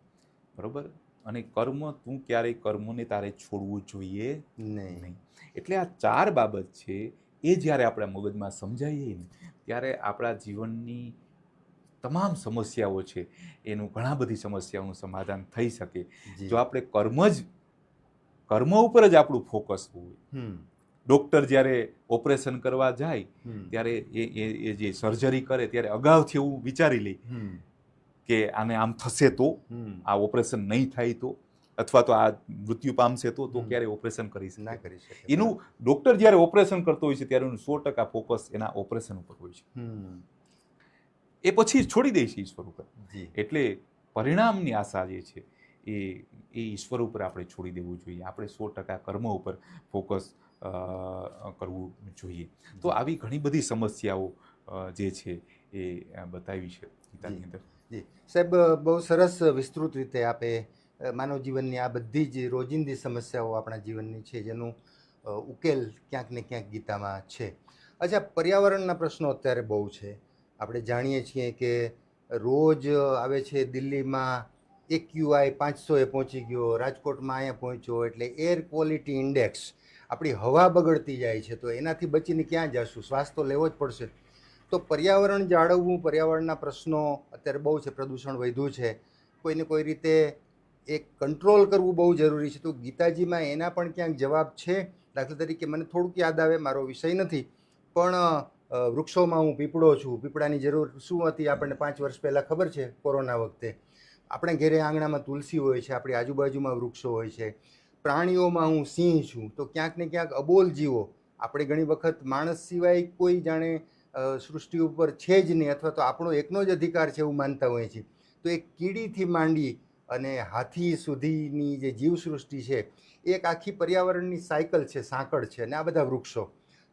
બરોબર. અને તું ક્યારેય કર્મને તારે છોડવું જોઈએ નહીં. એટલે આ 4 બાબત છે એ જ્યારે આપણા મગજમાં સમજાઈએ ને ત્યારે આપણા જીવનની તમામ સમસ્યાઓ છે એનું ઘણા બધી સમસ્યાઓનું સમાધાન થઈ શકે. જો આપણે કર્મ ઉપર જ આપણું ફોકસ હોય. ડોક્ટર જ્યારે ઓપરેશન કરવા જાય ત્યારે એ જે સર્જરી કરે ત્યારે અગાઉથી એવું વિચારી લે કે આને આમ થશે તો, આ ઓપરેશન નહીં થાય તો, અથવા તો આ મૃત્યુ પામશે તો ક્યારે ઓપરેશન કરી ના શકે. કરી શકે. એનું ડોક્ટર જ્યારે ઓપરેશન કરતો હોય છે ત્યારે એનું 100% ફોકસ એના ઓપરેશન ઉપર હોય છે. એ પછી છોડી દે છે ઈશ્વર ઉપર. એટલે પરિણામની આશા જે છે એ ઈશ્વર ઉપર આપણે છોડી દેવું જોઈએ. આપણે 100% કર્મ ઉપર ફોકસ કરવું જોઈએ. તો આવી ઘણી બધી સમસ્યાઓ જે છે એ બતાવી છે ગીતાની અંદર. જી સાહેબ, બહુ સરસ વિસ્તૃત રીતે આપે માનવ જીવનની આ બધી જ રોજિંદી સમસ્યાઓ આપણા જીવનની છે જેનું ઉકેલ ક્યાંક ને ક્યાંક ગીતામાં છે. અચ્છા, પર્યાવરણના પ્રશ્નો અત્યારે બહુ છે. આપણે જાણીએ છીએ કે રોજ આવે છે દિલ્હીમાં AQI 500 પહોંચી ગયો, રાજકોટમાં અહીંયા પહોંચ્યો, એટલે એર ક્વોલિટી ઇન્ડેક્સ, આપણી હવા બગડતી જાય છે. તો એનાથી બચીને ક્યાં જશું? શ્વાસ તો લેવો જ પડશે. તો પર્યાવરણ જાળવવું, પર્યાવરણના પ્રશ્નો અત્યારે બહુ છે, પ્રદૂષણ વધ્યું છે, કોઈને કોઈ રીતે એક કંટ્રોલ કરવું બહુ જરૂરી છે. તો ગીતાજીમાં એના પણ ક્યાંક જવાબ છે? દાખલા તરીકે મને થોડુંક યાદ આવે, મારો વિષય નથી, પણ વૃક્ષોમાં હું પીપળો છું. પીપળાની જરૂર શું હતી આપણને 5 વર્ષ પહેલાં ખબર છે? કોરોના વખતે આપણે ઘેરે આંગણામાં તુલસી હોય છે, આપણી આજુબાજુમાં વૃક્ષો હોય છે. પ્રાણીઓમાં હું સિંહ છું. તો ક્યાંક ને ક્યાંક અબોલ જીવો, આપણે ઘણી વખત માણસ સિવાય કોઈ જાણે સૃષ્ટિ ઉપર છે જ નહીં, અથવા તો આપણો એકનો જ અધિકાર છે એવું માનતા હોઈએ છીએ. તો એક કીડીથી માંડી અને હાથી સુધીની જે જીવસૃષ્ટિ છે એ એક આખી પર્યાવરણની સાયકલ છે, સાંકળ છે. અને આ બધા વૃક્ષો,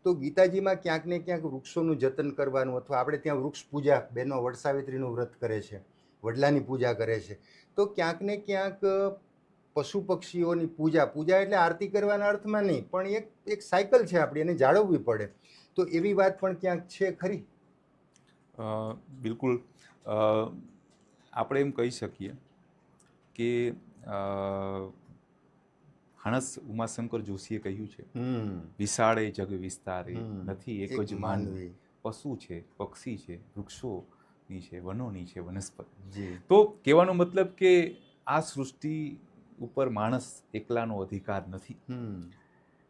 તો ગીતાજીમાં ક્યાંક ને ક્યાંક વૃક્ષોનું જતન કરવાનું, અથવા આપણે ત્યાં વૃક્ષ પૂજા, બહેનો વડસાવિત્રીનું વ્રત કરે છે, વડલાની પૂજા કરે છે. તો ક્યાંક ને ક્યાંક પશુ પક્ષીઓની પૂજા એટલે આરતી કરવાના અર્થમાં નહીં, પણ એક સાયકલ છે આપણી, એને જાળવવી પડે. તો એવી વાત પણ ક્યાંક છે ખરી? બિલકુલ. આપણે એમ કહી શકીએ કે હણસ ઉમાશંકર જોશીએ કહ્યું છે, વિશાળે જગ વિસ્તારે, નથી એક જ માનવી, પશુ છે, પક્ષી છે, વૃક્ષોની છે, વનોની છે, વનસ્પતિ. તો કહેવાનો મતલબ કે આ સૃષ્ટિ ઉપર માણસ એકલાનો અધિકાર નથી.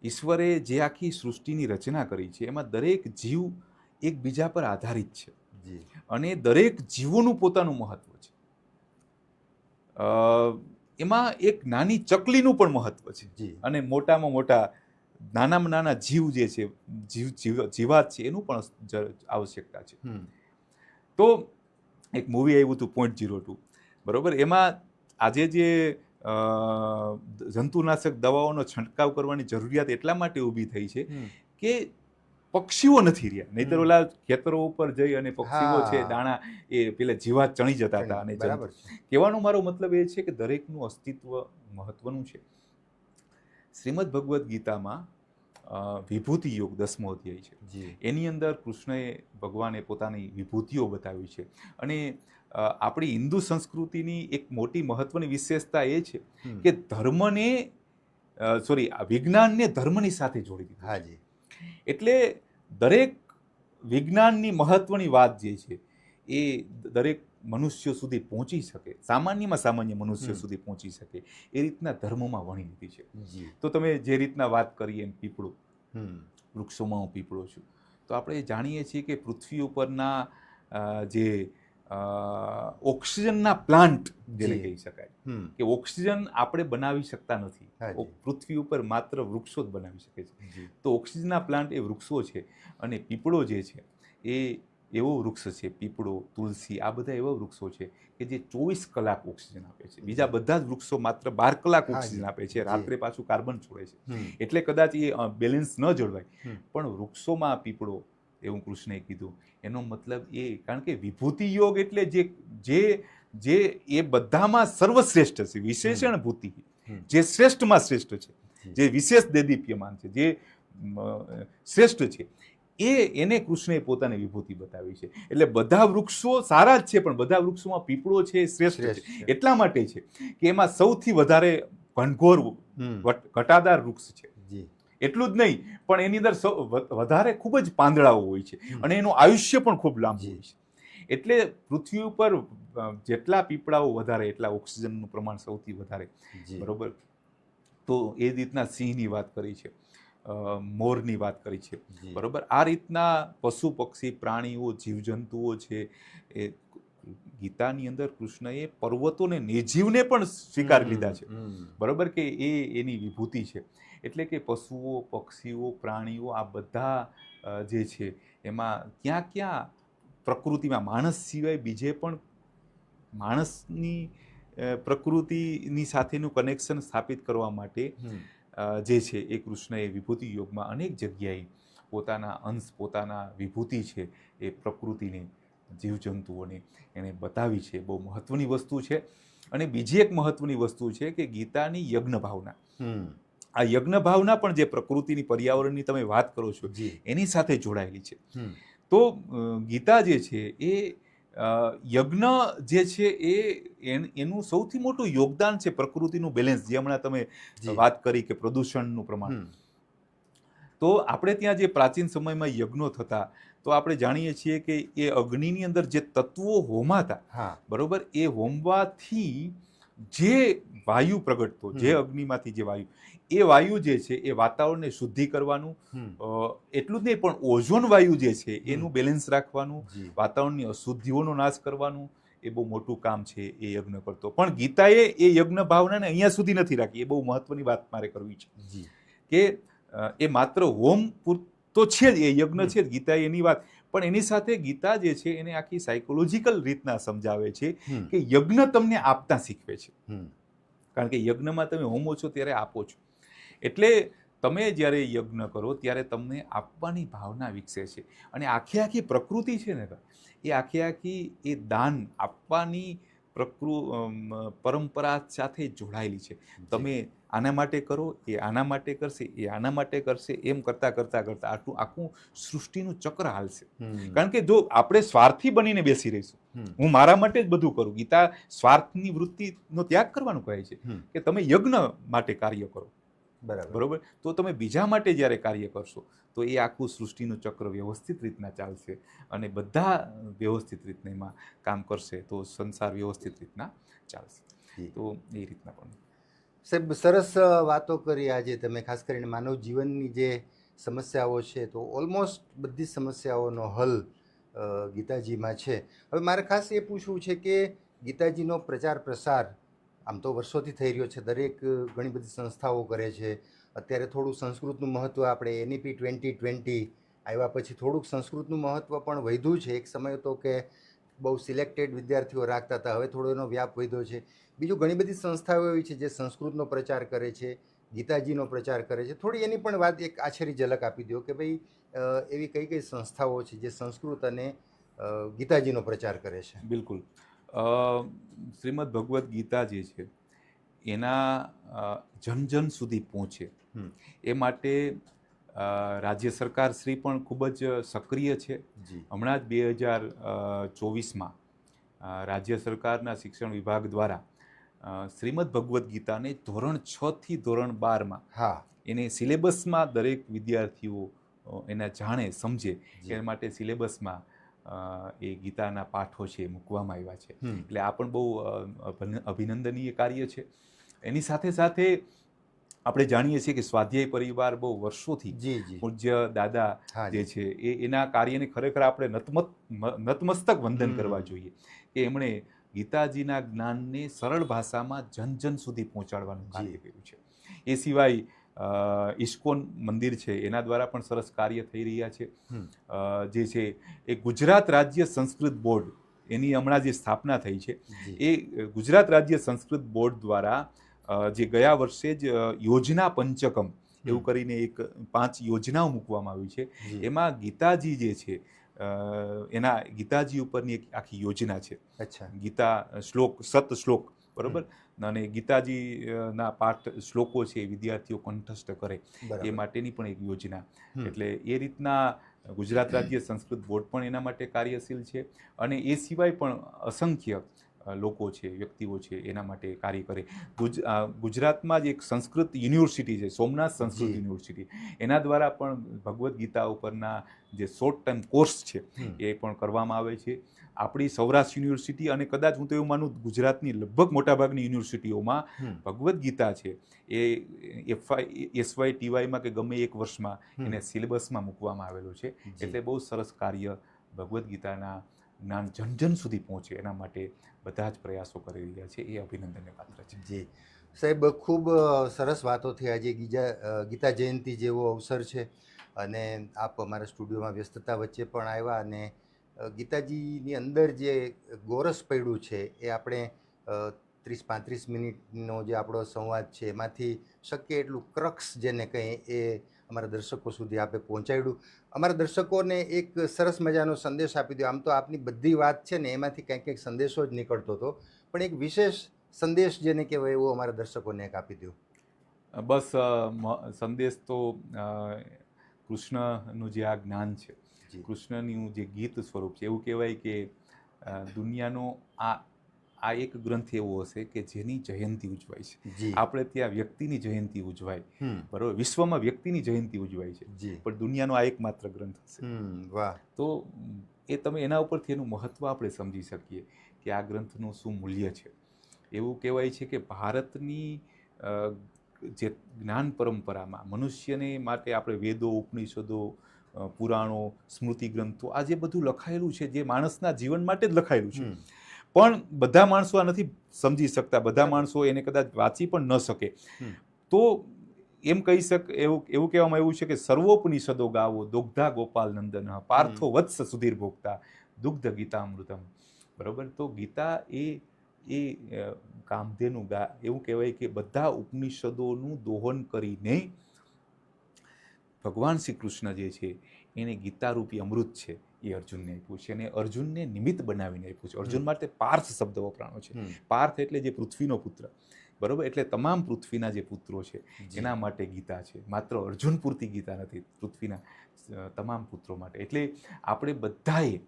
ઈશ્વરે જે આખી સૃષ્ટિની રચના કરી છે એમાં દરેક જીવ એકબીજા પર આધારિત છે, અને દરેક જીવોનું પોતાનું મહત્વ છે. એમાં એક નાની ચકલીનું પણ મહત્વ છે, અને મોટામાં મોટા નાનામાં નાના જીવ જે છે, જીવાત છે, એનું પણ આવશ્યકતા છે. તો એક મૂવી આવ્યું હતું .02, બરોબર? એમાં આજે જે જંતુનાશક દવાઓનો છંટકાવ કરવાની જરૂરિયાત એટલા માટે ઊભી થઈ છે કે પક્ષીઓ નથી રહ્યા. નહીતર ઓલા ખેતરો ઉપર જઈ અને પક્ષીઓ છે દાણા એ પેલા જીવાત ચણી જતા હતા. અને કહેવાનો મારો મતલબ એ છે કે દરેકનું અસ્તિત્વ મહત્વનું છે. શ્રીમદ ભગવદ્ ગીતામાં વિભૂતિ યોગ 10મો અધ્યાય છે. એની અંદર કૃષ્ણએ, ભગવાને પોતાની વિભૂતિઓ બતાવી છે. અને આપણી હિન્દુ સંસ્કૃતિની એક મોટી મહત્વની વિશેષતા એ છે કે વિજ્ઞાનને ધર્મની સાથે જોડી દીધું. એટલે દરેક વિજ્ઞાનની મહત્વની વાત જે છે એ દરેક મનુષ્યો સુધી પહોંચી શકે, સામાન્યમાં સામાન્ય મનુષ્ય સુધી પહોંચી શકે, એ રીતના ધર્મોમાં વણી લીધી છે. તો તમે જે રીતના વાત કરી એમ પીપળો, વૃક્ષોમાં હું પીપળો છું. તો આપણે જાણીએ છીએ કે પૃથ્વી ઉપરના જે ઓક્સિજનના પ્લાન્ટ જેને કહી શકાય, કે ઓક્સિજન આપણે બનાવી શકતા નથી. પૃથ્વી ઉપર માત્ર વૃક્ષો જ બનાવી શકે છે. તો ઓક્સિજનના પ્લાન્ટ એ વૃક્ષો છે. અને પીપળો જે છે એ એવો વૃક્ષ છે, પીપળો, તુલસી, આ બધા એવા વૃક્ષો છે કે જે 24 કલાક ઓક્સિજન આપે છે. બીજા બધા જ વૃક્ષો માત્ર 12 કલાક ઓક્સિજન આપે છે, રાત્રે પાછું કાર્બન છોડે છે. એટલે કદાચ એ બેલેન્સ ન જળવાય, પણ વૃક્ષોમાં પીપળો, એવું કૃષ્ણએ કીધું. એનો મતલબ એ, કારણ કે વિભૂતિ યોગ એટલે જે એ બધામાં સર્વશ્રેષ્ઠ છે, વિશેષણ ભૂતિ, જે શ્રેષ્ઠમાં શ્રેષ્ઠ છે, જે વિશેષ દેદીપ્યમાન છે, જે શ્રેષ્ઠ છે, એને કૃષ્ણએ પોતાની વિભૂતિ બતાવી છે. એટલે બધા વૃક્ષો સારા જ છે, પણ બધા વૃક્ષોમાં પીપળો છે એ શ્રેષ્ઠ છે. એટલા માટે છે કે એમાં સૌથી વધારે ઘનઘોર ઘટાદાર વૃક્ષ છે. એટલું જ નહીં, પણ એની અંદર વધારે ખૂબ જ પાંદડાઓ હોય છે, અને એનું આયુષ્ય પણ ખૂબ લાંબુ હોય છે. એટલે પૃથ્વી ઉપર જેટલા પીપળાઓ વધારે એટલા ઓક્સિજનનું પ્રમાણ સૌથી વધારે, બરોબર? તો એ રીતના સિંહની વાત કરી છે, મોરની વાત કરી છે, બરોબર? આ રીતના પશુ પક્ષી પ્રાણીઓ જીવજંતુઓ છે એ ગીતાની અંદર કૃષ્ણએ પર્વતોને નિર્જીવને પણ સ્વીકારી લીધા છે, બરોબર, કે એ એની વિભૂતિ છે. એટલે કે પશુઓ, પક્ષીઓ, પ્રાણીઓ આ બધા જે છે એમાં ક્યાં ક્યાં પ્રકૃતિમાં માણસ સિવાય બીજે પણ માણસની પ્રકૃતિની સાથેનું કનેક્શન સ્થાપિત કરવા માટે જે છે એ કૃષ્ણએ વિભૂતિ યોગમાં અનેક જગ્યાએ પોતાના અંશ, પોતાના વિભૂતિ છે એ પ્રકૃતિને, જીવજંતુઓને એને બતાવી છે. બહુ મહત્વની વસ્તુ છે. અને બીજી એક મહત્વની વસ્તુ છે કે ગીતાની યજ્ઞ ભાવના, આ યજ્ઞ ભાવના પણ જે પ્રકૃતિની, પર્યાવરણની તમે વાત કરો છો એની સાથે જોડાયેલી છે. તો ગીતા જે છે એ યજ્ઞ જે છે એનું સૌથી મોટું યોગદાન છે પ્રકૃતિનું બેલેન્સ, જે હમણાં તમે વાત કરી કે પ્રદૂષણનું પ્રમાણ. તો આપણે ત્યાં જે પ્રાચીન સમયમાં યજ્ઞો થતા, તો આપણે જાણીએ છીએ કે એ અગ્નિની અંદર જે તત્વો હોમાતા, બરોબર, એ હોમવાથી જે વાયુ પ્રગટતો, જે અગ્નિમાંથી જે વાયુ, એ વાયુ જે છે એ વાતાવરણને શુદ્ધિ કરવાનું, એટલું જ નહીં પણ ઓઝોન વાયુ જે છે એનું બેલેન્સ રાખવાનું, વાતાવરણની અશુદ્ધિઓનો નાશ કરવાનું, એ બહુ મોટું કામ છે એ યજ્ઞ કરતો. પણ ગીતાએ એ યજ્ઞ ભાવનાને અહીંયા સુધી નથી રાખી. એ બહુ મહત્વની વાત મારે કરવી છે કે એ માત્ર હોમ પૂરતો છે જ, એ યજ્ઞ છે જ, ગીતા એની વાત. પણ એની સાથે ગીતા જે છે એને આખી સાયકોલોજીકલ રીતના સમજાવે છે કે યજ્ઞ તમને આપતા શીખવે છે. કારણ કે યજ્ઞમાં તમે હોમો છો ત્યારે આપો છો. એટલે તમે જ્યારે યજ્ઞ કરો ત્યારે તમને આપવાની ભાવના વિકસે છે. અને આખી આખી પ્રકૃતિ છે ને, એ આખી એ દાન આપવાની પરંપરા સાથે જોડાયેલી છે. તમે આના માટે કરો, એ આના માટે કરશે, એ આના માટે કરશે, એમ કરતા કરતા કરતા આખું સૃષ્ટિનું ચક્ર હાલશે. કારણ કે જો આપણે સ્વાર્થી બનીને બેસી રહીશું, હું મારા માટે જ બધું કરું, ગીતા સ્વાર્થની વૃત્તિનો ત્યાગ કરવાનું કહે છે કે તમે યજ્ઞ માટે કાર્ય કરો, બરોબર. તો તમે બીજા માટે જ્યારે કાર્ય કરશો તો એ આખું સૃષ્ટિનું ચક્ર વ્યવસ્થિત રીતના ચાલશે અને બધા વ્યવસ્થિત રીતના એમાં કામ કરશે તો સંસાર વ્યવસ્થિત રીતના ચાલશે. તો એ રીતના પણ સાહેબ સરસ વાતો કરી આજે તમે, ખાસ કરીને માનવ જીવનની જે સમસ્યાઓ છે તો ઓલમોસ્ટ બધી સમસ્યાઓનો હલ ગીતાજીમાં છે. હવે મારે ખાસ એ પૂછવું છે કે ગીતાજીનો પ્રચાર પ્રસાર આમ તો વર્ષોથી થઈ રહ્યો છે, દરેક ઘણી બધી સંસ્થાઓ કરે છે. અત્યારે થોડું સંસ્કૃતનું મહત્ત્વ, આપણે NEP 2020 આવ્યા પછી થોડુંક સંસ્કૃતનું મહત્ત્વ પણ વધ્યું છે. એક સમય હતો કે બહુ સિલેક્ટેડ વિદ્યાર્થીઓ રાખતા હતા, હવે થોડો એનો વ્યાપ વધ્યો છે. બીજું ઘણી બધી સંસ્થાઓ એવી છે જે સંસ્કૃતનો પ્રચાર કરે છે, ગીતાજીનો પ્રચાર કરે છે. થોડી એની પણ વાત એક આછરી ઝલક આપી દો કે ભાઈ એવી કઈ કઈ સંસ્થાઓ છે જે સંસ્કૃત અને ગીતાજીનો પ્રચાર કરે છે. બિલકુલ. શ્રીમદ ભગવદ્ ગીતા જે છે એના જન જન સુધી પહોંચે એ માટે રાજ્ય સરકાર શ્રી પણ ખૂબ જ સક્રિય છે. હમણાં જ 2024માં રાજ્ય સરકારના શિક્ષણ વિભાગ દ્વારા શ્રીમદ ભગવદ્ ગીતાને ધોરણ 6 થી ધોરણ 12માં એને સિલેબસમાં દરેક વિદ્યાર્થીઓ એના જાણે, સમજે એ માટે સિલેબસમાં એ ગીતાના પાઠો છે મૂકવામાં આવ્યા છે. એટલે આ પણ બહુ અભિનંદનીય કાર્ય છે. એની સાથે સાથે આપણે જાણીએ છીએ કે સ્વાધ્યાય પરિવાર બહુ વર્ષોથી પૂજ્ય દાદા જે છે એના કાર્યને ખરેખર આપણે નતમસ્તક વંદન કરવા જોઈએ કે એમણે ગીતાજીના જ્ઞાનને સરળ ભાષામાં જન જન સુધી પહોંચાડવાનું કાર્ય કર્યું છે. એ સિવાય ઇસ્કોન મંદિર છે એના દ્વારા પણ સરસ કાર્ય થઈ રહ્યા છે. જે છે એ ગુજરાત રાજ્ય સંસ્કૃત બોર્ડ, એની હમણાં જે સ્થાપના થઈ છે, એ ગુજરાત રાજ્ય સંસ્કૃત બોર્ડ દ્વારા જે ગયા વર્ષે જ યોજના પંચકમ એવું કરીને એક 5 યોજનાઓ મૂકવામાં આવી છે. એમાં ગીતાજી જે છે એના ગીતાજી ઉપરની એક આખી યોજના છે. ગીતા શ્લોક, 7 શ્લોક, બરોબર, અને ગીતાજીના પાઠ શ્લોકો છે એ વિદ્યાર્થીઓ કંઠસ્થ કરે એ માટેની પણ એક યોજના. એટલે એ રીતના ગુજરાત રાજ્ય સંસ્કૃત બોર્ડ પણ એના માટે કાર્યશીલ છે. અને એ સિવાય પણ અસંખ્ય લોકો છે, વ્યક્તિઓ છે એના માટે કાર્ય કરે. ગુજરાતમાં જ એક સંસ્કૃત યુનિવર્સિટી છે, સોમનાથ સંસ્કૃત યુનિવર્સિટી, એના દ્વારા પણ ભગવદ્ ગીતા ઉપરના જે શોર્ટ ટાઈમ કોર્સ છે એ પણ કરવામાં આવે છે. આપણી સૌરાષ્ટ્ર યુનિવર્સિટી અને કદાચ હું તો એવું માનું ગુજરાતની લગભગ મોટાભાગની યુનિવર્સિટીઓમાં ભગવદ્ ગીતા છે એ SY TYમાં કે ગમે એક વર્ષમાં એને સિલેબસમાં મૂકવામાં આવેલો છે. એટલે બહુ સરસ કાર્ય ભગવદ્ ગીતાના જ્ઞાન જન જન સુધી પહોંચે એના માટે બધા જ પ્રયાસો કરી રહ્યા છે. એ અભિનંદનને પાત્ર છે. જી સાહેબ, ખૂબ સરસ વાતો થઈ. આજે ગીતા જયંતિ જેવો અવસર છે અને આપ અમારા સ્ટુડિયોમાં વ્યસ્તતા વચ્ચે પણ આવ્યા અને ગીતાજીની અંદર જે ગોરસ પડ્યું છે એ આપણે 30-35 મિનિટનો જે આપણો સંવાદ છે એમાંથી શક્ય એટલું ક્રક્સ જેને કહીએ એ અમારા દર્શકો સુધી આપે પહોંચાડ્યું. અમારા દર્શકોને એક સરસ મજાનો સંદેશ આપી દો. આમ તો આપની બધી વાત છે ને એમાંથી કંઈક કંઈક સંદેશો જ નીકળતો હતો, પણ એક વિશેષ સંદેશ જેને કહેવાય એવો અમારા દર્શકોને એક આપી દો. બસ સંદેશ તો કૃષ્ણનું જે આ જ્ઞાન છે, કૃષ્ણનું જે ગીત સ્વરૂપ છે, એવું કહેવાય કે દુનિયાનો આ એક ગ્રંથ એવો હશે કે જેની જયંતિ ઉજવાય છે. આપણે ત્યાં વ્યક્તિની જયંતિ ઉજવાય, બરોબર, વિશ્વમાં વ્યક્તિની જયંતિ ઉજવાય છે, પણ દુનિયાનો આ એકમાત્ર ગ્રંથ હશે. વાહ! તો એ તમે એના ઉપરથી એનું મહત્વ આપણે સમજી શકીએ કે આ ગ્રંથનું શું મૂલ્ય છે. એવું કહેવાય છે કે ભારતની જે જ્ઞાન પરંપરામાં મનુષ્યને માટે આપણે વેદો, ઉપનિષદો, પુરાણો, સ્મૃતિ ગ્રંથો, આ જે બધું લખાયેલું છે, જે માણસના જીવન માટે જ લખાયેલું છે, પણ બધા માણસો આ નથી સમજી શકતા, બધા માણસો એને કદાચ વાંચી પણ ન શકે. તો એમ કહી એવું કહેવામાં આવ્યું છે કે સર્વોપનિષદો ગાવો દુગ્ધા ગોપાલ નંદન પાર્થો વત્સ સુધીર ભોગતા દુગ્ધ ગીતામૃતમ. બરોબર, તો ગીતા એ કામધેનુ એવું કહેવાય કે બધા ઉપનિષદોનું દોહન કરીને ભગવાન શ્રી કૃષ્ણ જે છે એને ગીતારૂપી અમૃત છે એ અર્જુનને આપ્યું છે, અને અર્જુનને નિમિત્ત બનાવીને આપ્યું છે. અર્જુન માટે પાર્થ શબ્દ વપરાણો છે. પાર્થ એટલે જે પૃથ્વીનો પુત્ર, બરોબર, એટલે તમામ પૃથ્વીના જે પુત્રો છે એના માટે ગીતા છે. માત્ર અર્જુન પૂરતી ગીતા નથી, પૃથ્વીના તમામ પુત્રો માટે. એટલે આપણે બધાએ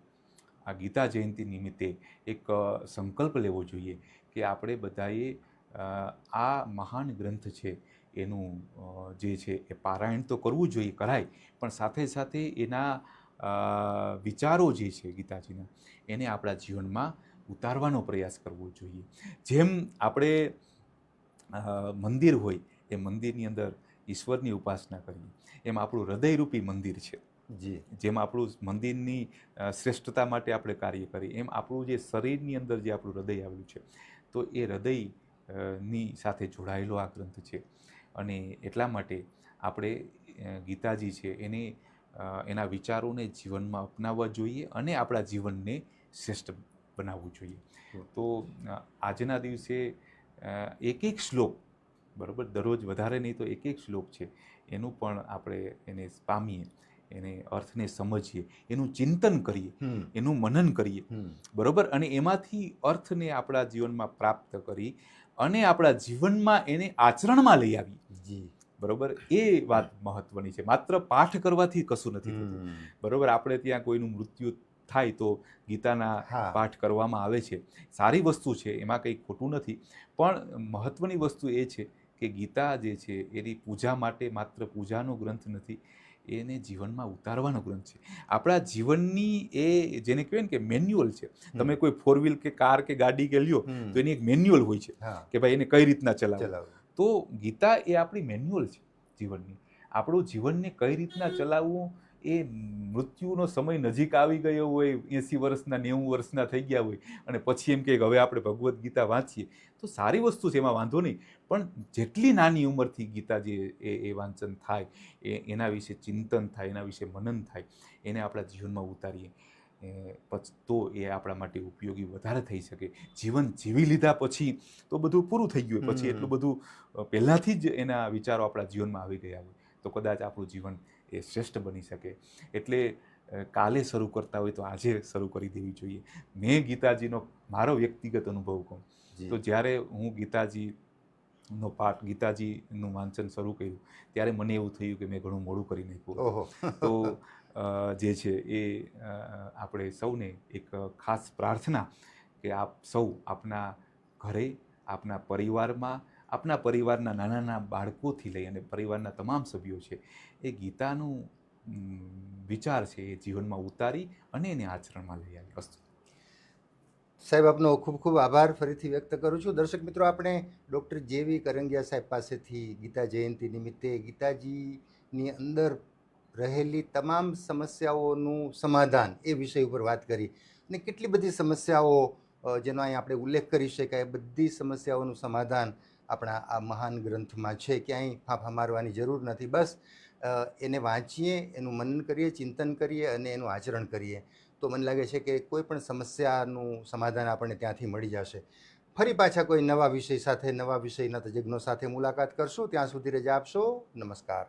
આ ગીતા જયંતિ નિમિત્તે એક સંકલ્પ લેવો જોઈએ કે આપણે બધાએ આ મહાન ગ્રંથ છે એનું જે છે એ પારાયણ તો કરવું જોઈએ, કરાય, પણ સાથે સાથે એના વિચારો જે છે ગીતાજીના એને આપણા જીવનમાં ઉતારવાનો પ્રયાસ કરવો જોઈએ. જેમ આપણે મંદિર હોય એ મંદિરની અંદર ઈશ્વરની ઉપાસના કરીએ, એમ આપણું હૃદયરૂપી મંદિર છે. જેમ આપણું મંદિરની શ્રેષ્ઠતા માટે આપણે કાર્ય કરીએ, એમ આપણું જે શરીરની અંદર જે આપણું હૃદય આવેલું છે, તો એ હૃદયની સાથે જોડાયેલો આ ગ્રંથ છે. અને એટલા માટે આપણે ગીતાજી છે એને એના વિચારોને જીવનમાં અપનાવવા જોઈએ અને આપણા જીવનને શ્રેષ્ઠ બનાવવું જોઈએ. તો આજના દિવસે એક શ્લોક, બરાબર, દરરોજ વધારે નહીં તો એક શ્લોક છે એનું પણ આપણે એને પામીએ, એને અર્થને સમજીએ, એનું ચિંતન કરીએ, એનું મનન કરીએ, બરોબર, અને એમાંથી અર્થને આપણા જીવનમાં પ્રાપ્ત કરી અને આપણા જીવનમાં એને આચરણમાં લઈ આવીએ, બરોબર, એ વાત મહત્વની છે. માત્ર પાઠ કરવાથી કશું નથી થતું, બરોબર. આપણે ત્યાં કોઈનું મૃત્યુ થાય તો ગીતાના પાઠ કરવામાં આવે છે, સારી વસ્તુ છે, એમાં કંઈ ખોટું નથી, પણ મહત્વની વસ્તુ એ છે કે ગીતા જે છે એની પૂજા માટે માત્ર પૂજાનો ગ્રંથ નથી, એને જીવનમાં ઉતારવાનો ગ્રંથ છે. આપણા જીવનની એ જેને કહેવાય ને કે મેન્યુઅલ છે. તમે કોઈ 4 વ્હીલ કે કાર કે ગાડી કે લ્યો તો એની એક મેન્યુઅલ હોય છે કે ભાઈ એને કઈ રીતના ચલાવવું. તો ગીતા એ આપણી મેન્યુઅલ છે જીવનની. આપણું જીવનને કઈ રીતના ચલાવવું, એ મૃત્યુનો સમય નજીક આવી ગયો હોય, 80 વર્ષના 90 વર્ષના થઈ ગયા હોય અને પછી એમ કે હવે આપણે ભગવદ્ ગીતા વાંચીએ, તો સારી વસ્તુ છે, એમાં વાંધો નહીં, પણ જેટલી નાની ઉંમરથી ગીતા જે એ વાંચન થાય, એના વિશે ચિંતન થાય, એના વિશે મનન થાય, એને આપણા જીવનમાં ઉતારીએ તો એ આપણા માટે ઉપયોગી વધારે થઈ શકે. જીવન જીવી લીધા પછી તો બધું પૂરું થઈ ગયું, પછી એટલું બધું પહેલાંથી જ એના વિચારો આપણા જીવનમાં આવી ગયા હોય તો કદાચ આપણું જીવન એ શ્રેષ્ઠ બની શકે. એટલે કાલે શરૂ કરતા હોય તો આજે શરૂ કરી દેવી જોઈએ. મેં ગીતાજીનો મારો વ્યક્તિગત અનુભવ કહું તો જ્યારે હું ગીતાજીનું વાંચન શરૂ કર્યું ત્યારે મને એવું થયું કે મેં ઘણું મોડું કરી નાખ્યું. તો જે છે એ આપણે સૌને એક ખાસ પ્રાર્થના કે આપ સૌ આપના ઘરે, આપના પરિવારમાં, આપના પરિવારના નાના નાના બાળકોથી લઈ અને પરિવારના તમામ સભ્યો છે એ ગીતાનું વિચાર છે એ જીવનમાં ઉતારી અને એને આચરણમાં લઈ આવી. વસ્તુ સાહેબ, આપનો ખૂબ ખૂબ આભાર ફરીથી વ્યક્ત કરું છું. દર્શક મિત્રો, આપણે ડૉક્ટર જે.વી. કરંગિયા સાહેબ પાસેથી ગીતા જયંતિ નિમિત્તે ગીતાજીની અંદર રહેલી તમામ સમસ્યાઓનું સમાધાન એ વિષય ઉપર વાત કરી. ને કેટલી બધી સમસ્યાઓ જેનો અહીં આપણે ઉલ્લેખ કરી શકાય, બધી સમસ્યાઓનું સમાધાન આપણા આ મહાન ગ્રંથમાં છે. ક્યાંય ફાંફા મારવાની જરૂર નથી. બસ એને વાંચીએ, એનું મનન કરીએ, ચિંતન કરીએ અને એનું આચરણ કરીએ તો મને લાગે છે કે કોઈ પણ સમસ્યાનું સમાધાન આપણને ત્યાંથી મળી જશે. ફરી પાછા કોઈ નવા વિષય સાથે, નવા વિષયના તજજ્ઞો સાથે મુલાકાત કરશું. ત્યાં સુધી રજા આપશો. નમસ્કાર.